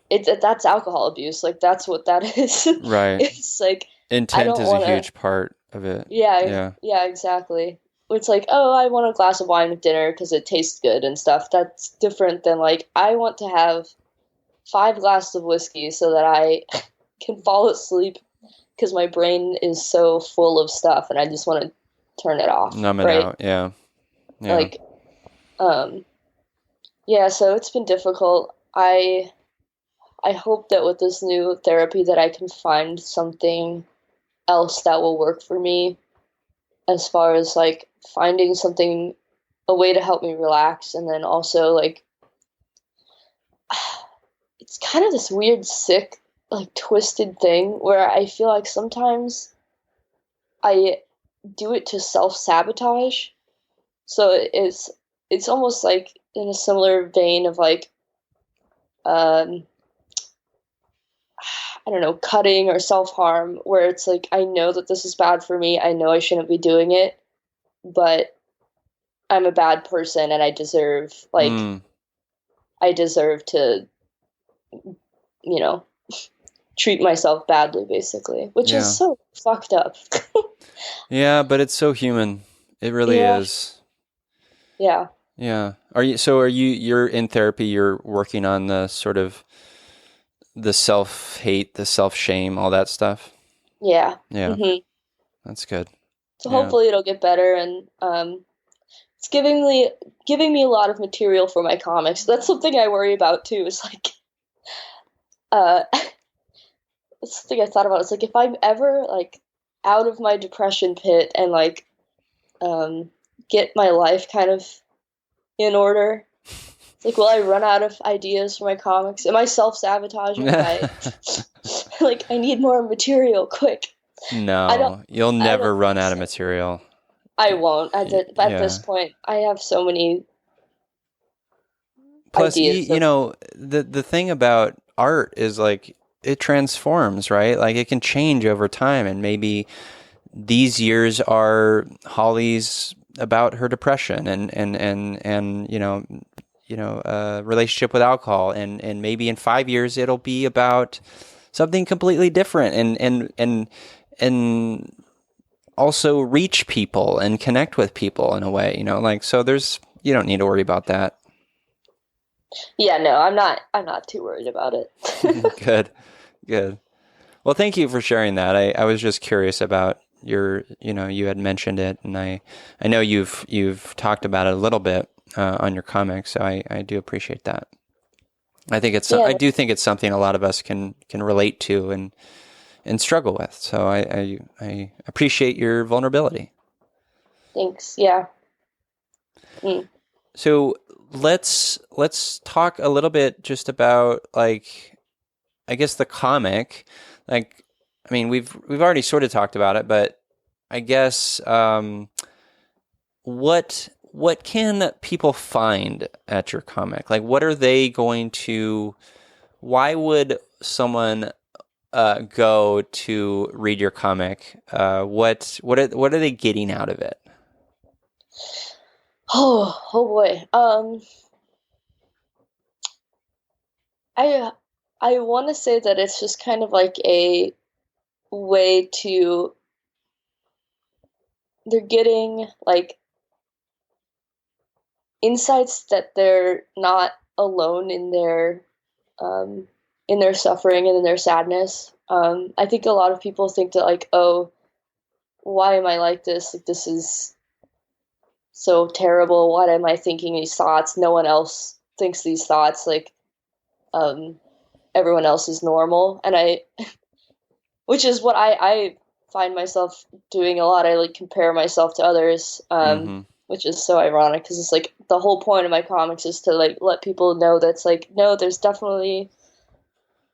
that's alcohol abuse. Like that's what that is. Right. It's like intent is a huge part of it. Yeah, exactly. It's like, oh, I want a glass of wine with dinner because it tastes good and stuff. That's different than like I want to have 5 glasses of whiskey so that I can fall asleep because my brain is so full of stuff and I just want to turn it off. Numb it out, yeah. Like, yeah, so it's been difficult. I hope that with this new therapy that I can find something else that will work for me as far as like finding a way to help me relax, and then also like it's kind of this weird, sick, like twisted thing where I feel like sometimes I do it to self-sabotage. So it's almost like in a similar vein of like, I don't know, cutting or self-harm, where it's like, I know that this is bad for me. I know I shouldn't be doing it, but I'm a bad person and I deserve to, treat myself badly, basically, which is so fucked up. Yeah, but it's so human. It really is. Yeah. Yeah. You're in therapy, you're working on the sort of the self-hate, the self-shame, all that stuff? Yeah. Yeah. Mm-hmm. That's good. So hopefully it'll get better, and it's giving me a lot of material for my comics. That's something I worry about too. Is like, that's the thing I thought about. It's like if I'm ever like out of my depression pit and like get my life kind of in order. It's like, will I run out of ideas for my comics? Am I self-sabotaging? Like, I need more material, quick. No, you'll never run out of material. I won't. At this point, I have so many Plus, ideas. the thing about art is like it transforms, right? Like it can change over time, and maybe these years are Holly's about her depression and relationship with alcohol, and maybe in 5 years it'll be about something completely different, and also reach people and connect with people in a way, so you don't need to worry about that. Yeah, no, I'm not too worried about it. Good. Well, thank you for sharing that. I was just curious about you had mentioned it, and I know you've talked about it a little bit on your comics, so I do appreciate that. I do think it's something a lot of us can relate to and struggle with. So I appreciate your vulnerability. Thanks. Yeah. So let's talk a little bit just about, like, I guess the comic. Like, I mean, we've already sort of talked about it, but I guess what can people find at your comic? Like, what are they going to? Why would someone go to read your comic? What are they getting out of it? Oh boy. I want to say that it's just kind of like a way to, they're getting like insights that they're not alone in their suffering and in their sadness. I think a lot of people think that, like, oh, why am I like this? Like, this is so terrible. Why am I thinking these thoughts? No one else thinks these thoughts. Like, everyone else is normal. And which is what I find myself doing a lot. I like compare myself to others, which is so ironic because it's like the whole point of my comics is to like let people know that's like, no, there's definitely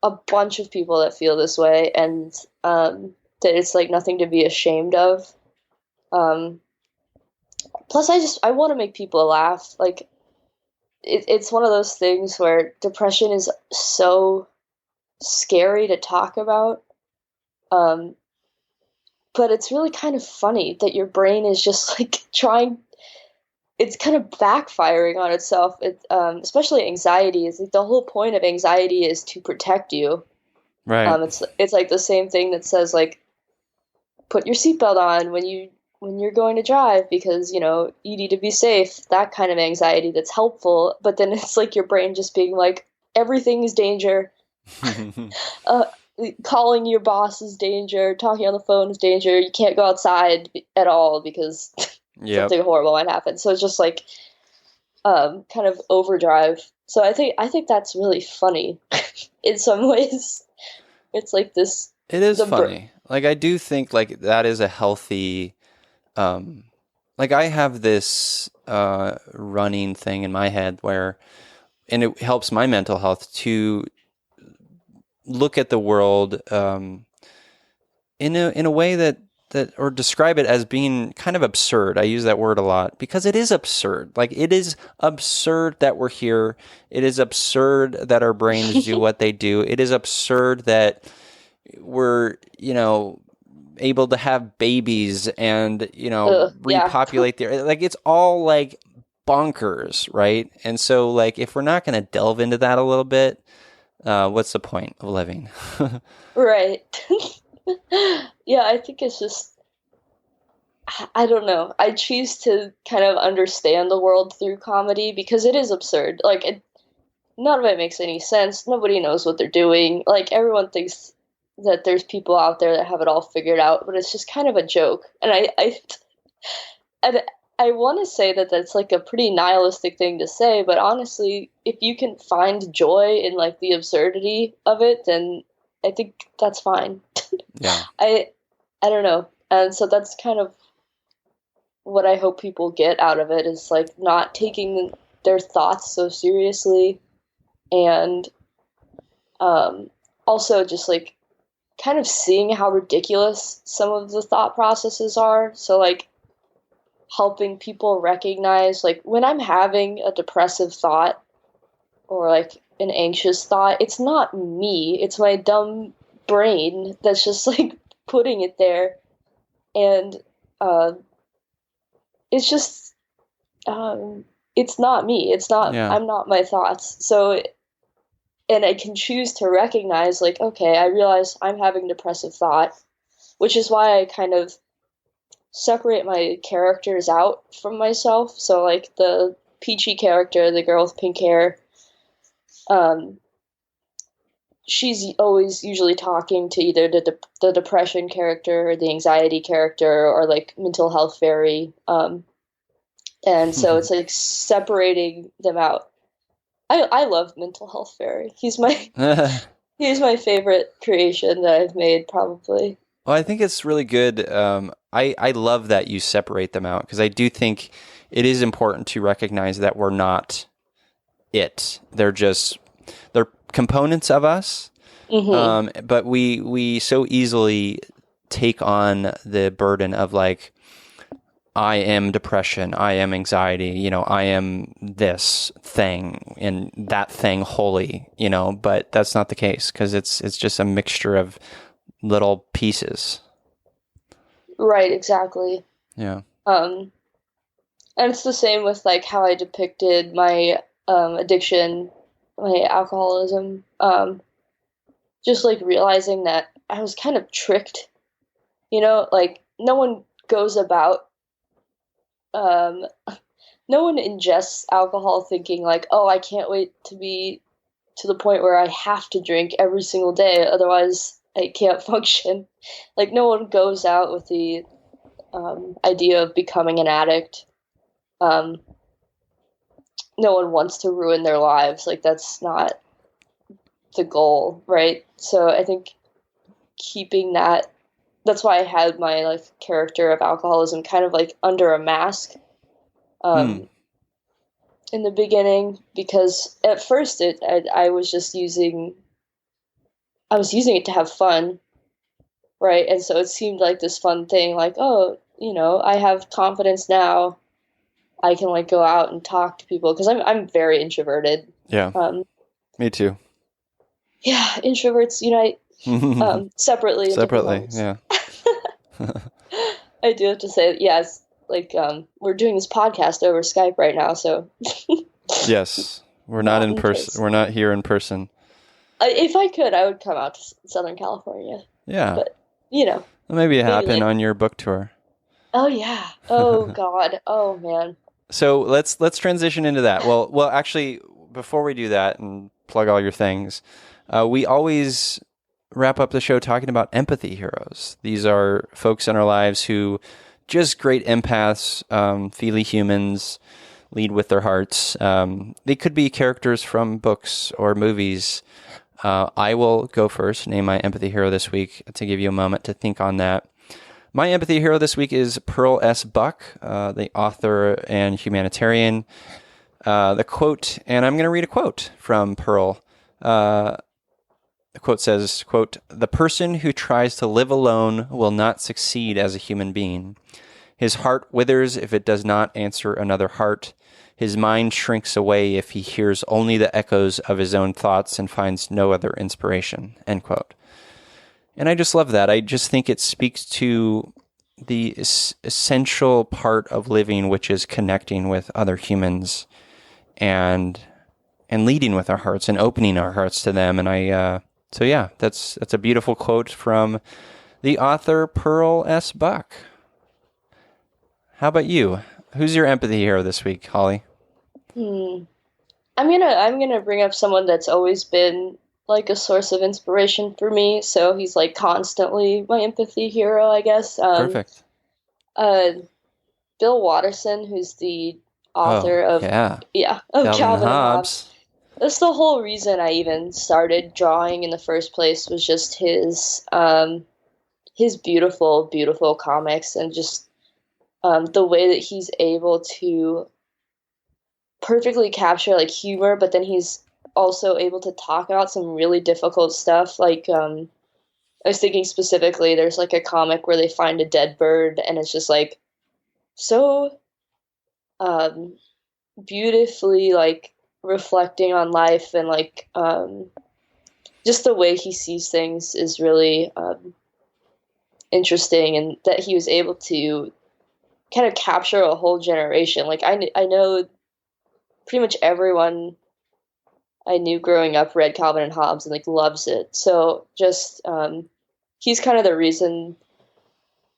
a bunch of people that feel this way, and that it's like nothing to be ashamed of. Plus, I want to make people laugh. Like, it's one of those things where depression is so scary to talk about. But it's really kind of funny that your brain is just like it's kind of backfiring on itself. Especially anxiety is like the whole point of anxiety is to protect you. Right. It's like the same thing that says like, put your seatbelt on when you're going to drive because, you need to be safe, that kind of anxiety that's helpful. But then it's like your brain just being like, everything is danger. Calling your boss is danger. Talking on the phone is danger. You can't go outside at all because something horrible might happen. So it's just like kind of overdrive. So I think that's really funny in some ways. It's like this. It is funny. Like, I do think like that is a healthy. Like, I have this running thing in my head and it helps my mental health to look at the world in a way that or describe it as being kind of absurd. I use that word a lot because it is absurd. Like, it is absurd that we're here. It is absurd that our brains do what they do. It is absurd that we're, able to have babies and, repopulate the, like, it's all like bonkers, right? And so, like, if we're not going to delve into that a little bit, what's the point of living? Right. Yeah, I think it's just, I don't know. I choose to kind of understand the world through comedy because it is absurd. Like, none of it makes any sense. Nobody knows what they're doing. Like, everyone thinks that there's people out there that have it all figured out, but it's just kind of a joke. And I want to say that that's like a pretty nihilistic thing to say, but honestly, if you can find joy in like the absurdity of it, then I think that's fine. Yeah. I don't know. And so that's kind of what I hope people get out of it is like not taking their thoughts so seriously, and also just like kind of seeing how ridiculous some of the thought processes are. So like helping people recognize like when I'm having a depressive thought or like an anxious thought, it's not me, it's my dumb brain that's just like putting it there. and uh, it's just it's not me. It's not. Yeah. I'm not my thoughts. So, and I can choose to recognize, like, okay, I realize I'm having depressive thought, which is why I kind of separate my characters out from myself. So, like, the Peachy character, the girl with pink hair, um, she's always usually talking to either the depression character or the anxiety character or, like, mental health fairy. And so it's like separating them out. I love mental health fairy. He's my favorite creation that I've made, probably. Well, I think it's really good. I love that you separate them out, because I do think it is important to recognize that we're not it. They're components of us. Mm-hmm. But we so easily take on the burden of, like, I am depression, I am anxiety, I am this thing and that thing wholly, but that's not the case, because it's just a mixture of little pieces. Right, exactly. Yeah. And it's the same with, like, how I depicted my addiction, my alcoholism. Just, like, realizing that I was kind of tricked, like, no one goes about, no one ingests alcohol thinking, like, oh, I can't wait to be to the point where I have to drink every single day, otherwise I can't function. Like, no one goes out with the idea of becoming an addict. No one wants to ruin their lives. Like, that's not the goal, right? So I think keeping that's why I had my, like, character of alcoholism kind of, like, under a mask in the beginning, because at first I was just using it to have fun, right? And so it seemed like this fun thing, like, oh, I have confidence now. I can, like, go out and talk to people, because I'm very introverted. Yeah. Me too. Yeah, introverts unite separately. Separately, yeah. I do have to say, yes, like, we're doing this podcast over Skype right now, so. Yes, we're not in person. We're not here in person. If I could, I would come out to Southern California. Yeah, but well, maybe it happen on your book tour. Oh yeah. Oh God. Oh man. So let's transition into that. Well, actually, before we do that and plug all your things, we always wrap up the show talking about empathy heroes. These are folks in our lives who just great empaths, feely humans, lead with their hearts. They could be characters from books or movies. I will go first, name my empathy hero this week, to give you a moment to think on that. My empathy hero this week is Pearl S. Buck, the author and humanitarian. The quote, and I'm going to read a quote from Pearl. The quote says, quote, "The person who tries to live alone will not succeed as a human being. His heart withers if it does not answer another heart. His mind shrinks away if he hears only the echoes of his own thoughts and finds no other inspiration," end quote. And I just love that. I just think it speaks to the essential part of living, which is connecting with other humans and leading with our hearts and opening our hearts to them. And so yeah, that's a beautiful quote from the author Pearl S. Buck. How about you? Who's your empathy hero this week, Holly? I'm gonna bring up someone that's always been, like, a source of inspiration for me. So he's, like, constantly my empathy hero, I guess. Perfect. Bill Watterson, who's the author of Calvin and Hobbes. That's the whole reason I even started drawing in the first place, was just his beautiful, beautiful comics, and just the way that he's able to perfectly capture, like, humor, but then he's also able to talk about some really difficult stuff. Like, I was thinking specifically, there's, like, a comic where they find a dead bird, and it's just, like, so beautifully, like, reflecting on life, and, like, just the way he sees things is really interesting, and that he was able to kind of capture a whole generation. Like I know pretty much everyone I knew growing up read Calvin and Hobbes and like loves it. So just he's kind of the reason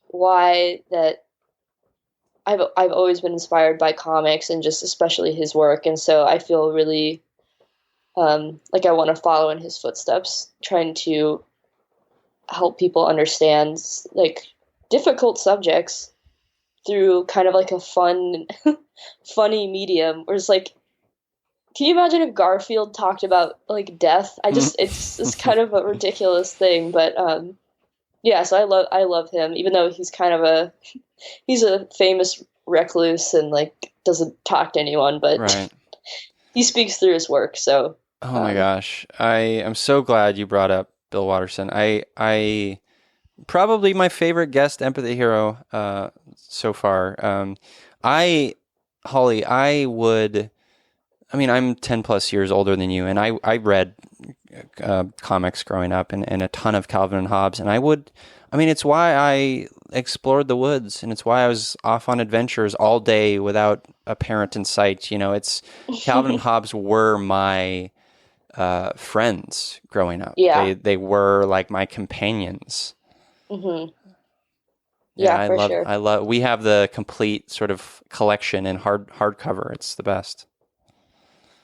why that I've always been inspired by comics and just especially his work, and so I feel really like I want to follow in his footsteps, trying to help people understand like difficult subjects through kind of like a fun, funny medium. Where it's like, can you imagine if Garfield talked about like death? It's kind of a ridiculous thing, but yeah. So I love him, even though he's kind of he's a famous recluse and like doesn't talk to anyone, but Right. he speaks through his work. So. Oh my gosh. I am so glad you brought up Bill Watterson. I probably my favorite guest empathy hero so far. Holly, I'm 10 plus years older than you, and I read comics growing up and a ton of Calvin and Hobbes, and it's why I explored the woods, and it's why I was off on adventures all day without a parent in sight. It's Calvin and Hobbes were my friends growing up. Yeah. They were like my companions. Mm-hmm. Yeah, Sure. I love. We have the complete sort of collection in hardcover. It's the best.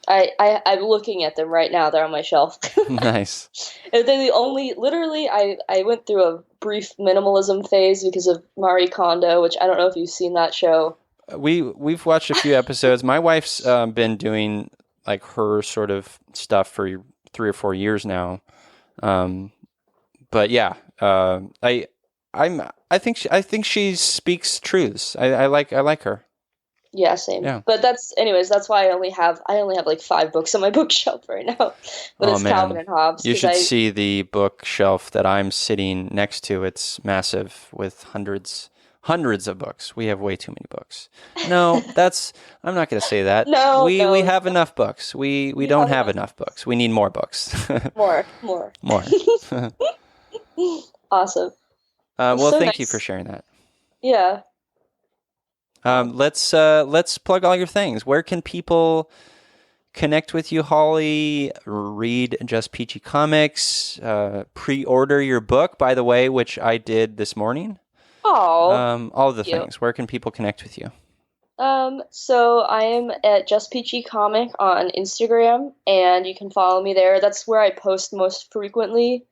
I'm looking at them right now. They're on my shelf. Nice. And they're the only. Literally, I went through a brief minimalism phase because of Marie Kondo, which I don't know if you've seen that show. We've watched a few episodes. My wife's been doing like her sort of stuff for 3 or 4 years now. But yeah, I think she speaks truths. I like her. Yeah, same. Yeah. But that's why I only have like 5 books on my bookshelf right now. But it's man. Calvin and Hobbes. You should see the bookshelf that I'm sitting next to. It's massive with hundreds of books. We have way too many books. No, I'm not going to say that. No, we have enough books. We don't have enough books. We need more books. More. Awesome. Well, so thank you nice. for sharing that. Yeah. Let's plug all your things. Where can people connect with you, Holly? Read Just Peachy comics. Pre-order your book, by the way, which I did this morning. Oh. All the things. Where can people connect with you? So I am at Just Peachy Comic on Instagram, and you can follow me there. That's where I post most frequently.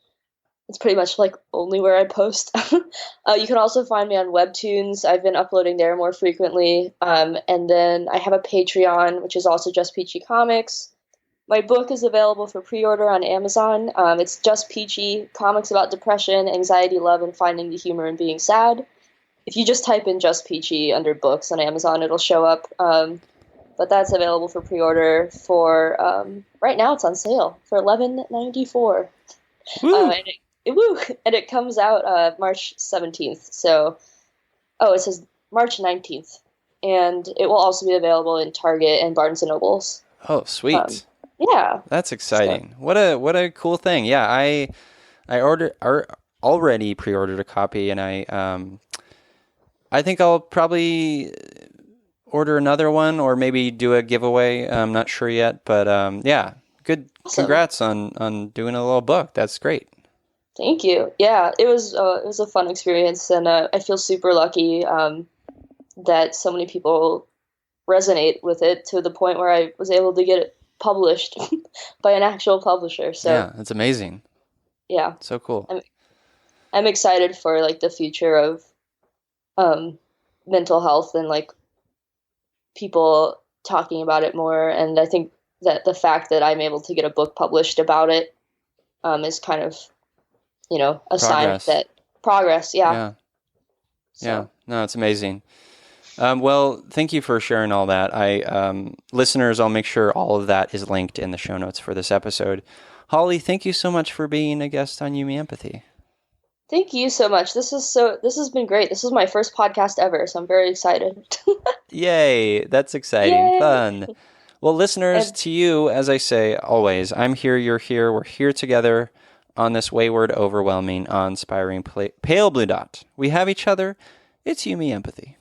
It's pretty much like only where I post. You can also find me on Webtoons. I've been uploading there more frequently. And then I have a Patreon, which is also Just Peachy Comics. My book is available for pre-order on Amazon. It's Just Peachy, comics about depression, anxiety, love, and finding the humor in being sad. If you just type in Just Peachy under books on Amazon, it'll show up. But that's available for pre-order for, right now it's on sale for $11.94. And it comes out March 17th. So, it says March 19th. And it will also be available in Target and Barnes & Nobles. Oh, sweet. Yeah. That's exciting. So. What a cool thing. Yeah, I already pre-ordered a copy, and I think I'll probably order another one or maybe do a giveaway. I'm not sure yet, but yeah, good. Awesome. Congrats on doing a little book. That's great. Thank you. Yeah, it was a fun experience, and I feel super lucky that so many people resonate with it to the point where I was able to get it published by an actual publisher. So yeah, that's amazing. Yeah, so cool. I'm excited for like the future of mental health and like people talking about it more. And I think that the fact that I'm able to get a book published about it is kind of, a sign that progress. Yeah. Yeah. No, it's amazing. Well, thank you for sharing all that. Listeners, I'll make sure all of that is linked in the show notes for this episode. Holly, thank you so much for being a guest on Yumi Empathy. Thank you so much. This has been great. This is my first podcast ever, so I'm very excited. Yay. That's exciting. Yay. Fun. Well, listeners, to you, as I say always, I'm here, you're here, we're here together. on this wayward, overwhelming, awe-inspiring pale blue dot. We have each other. It's Yumi Empathy.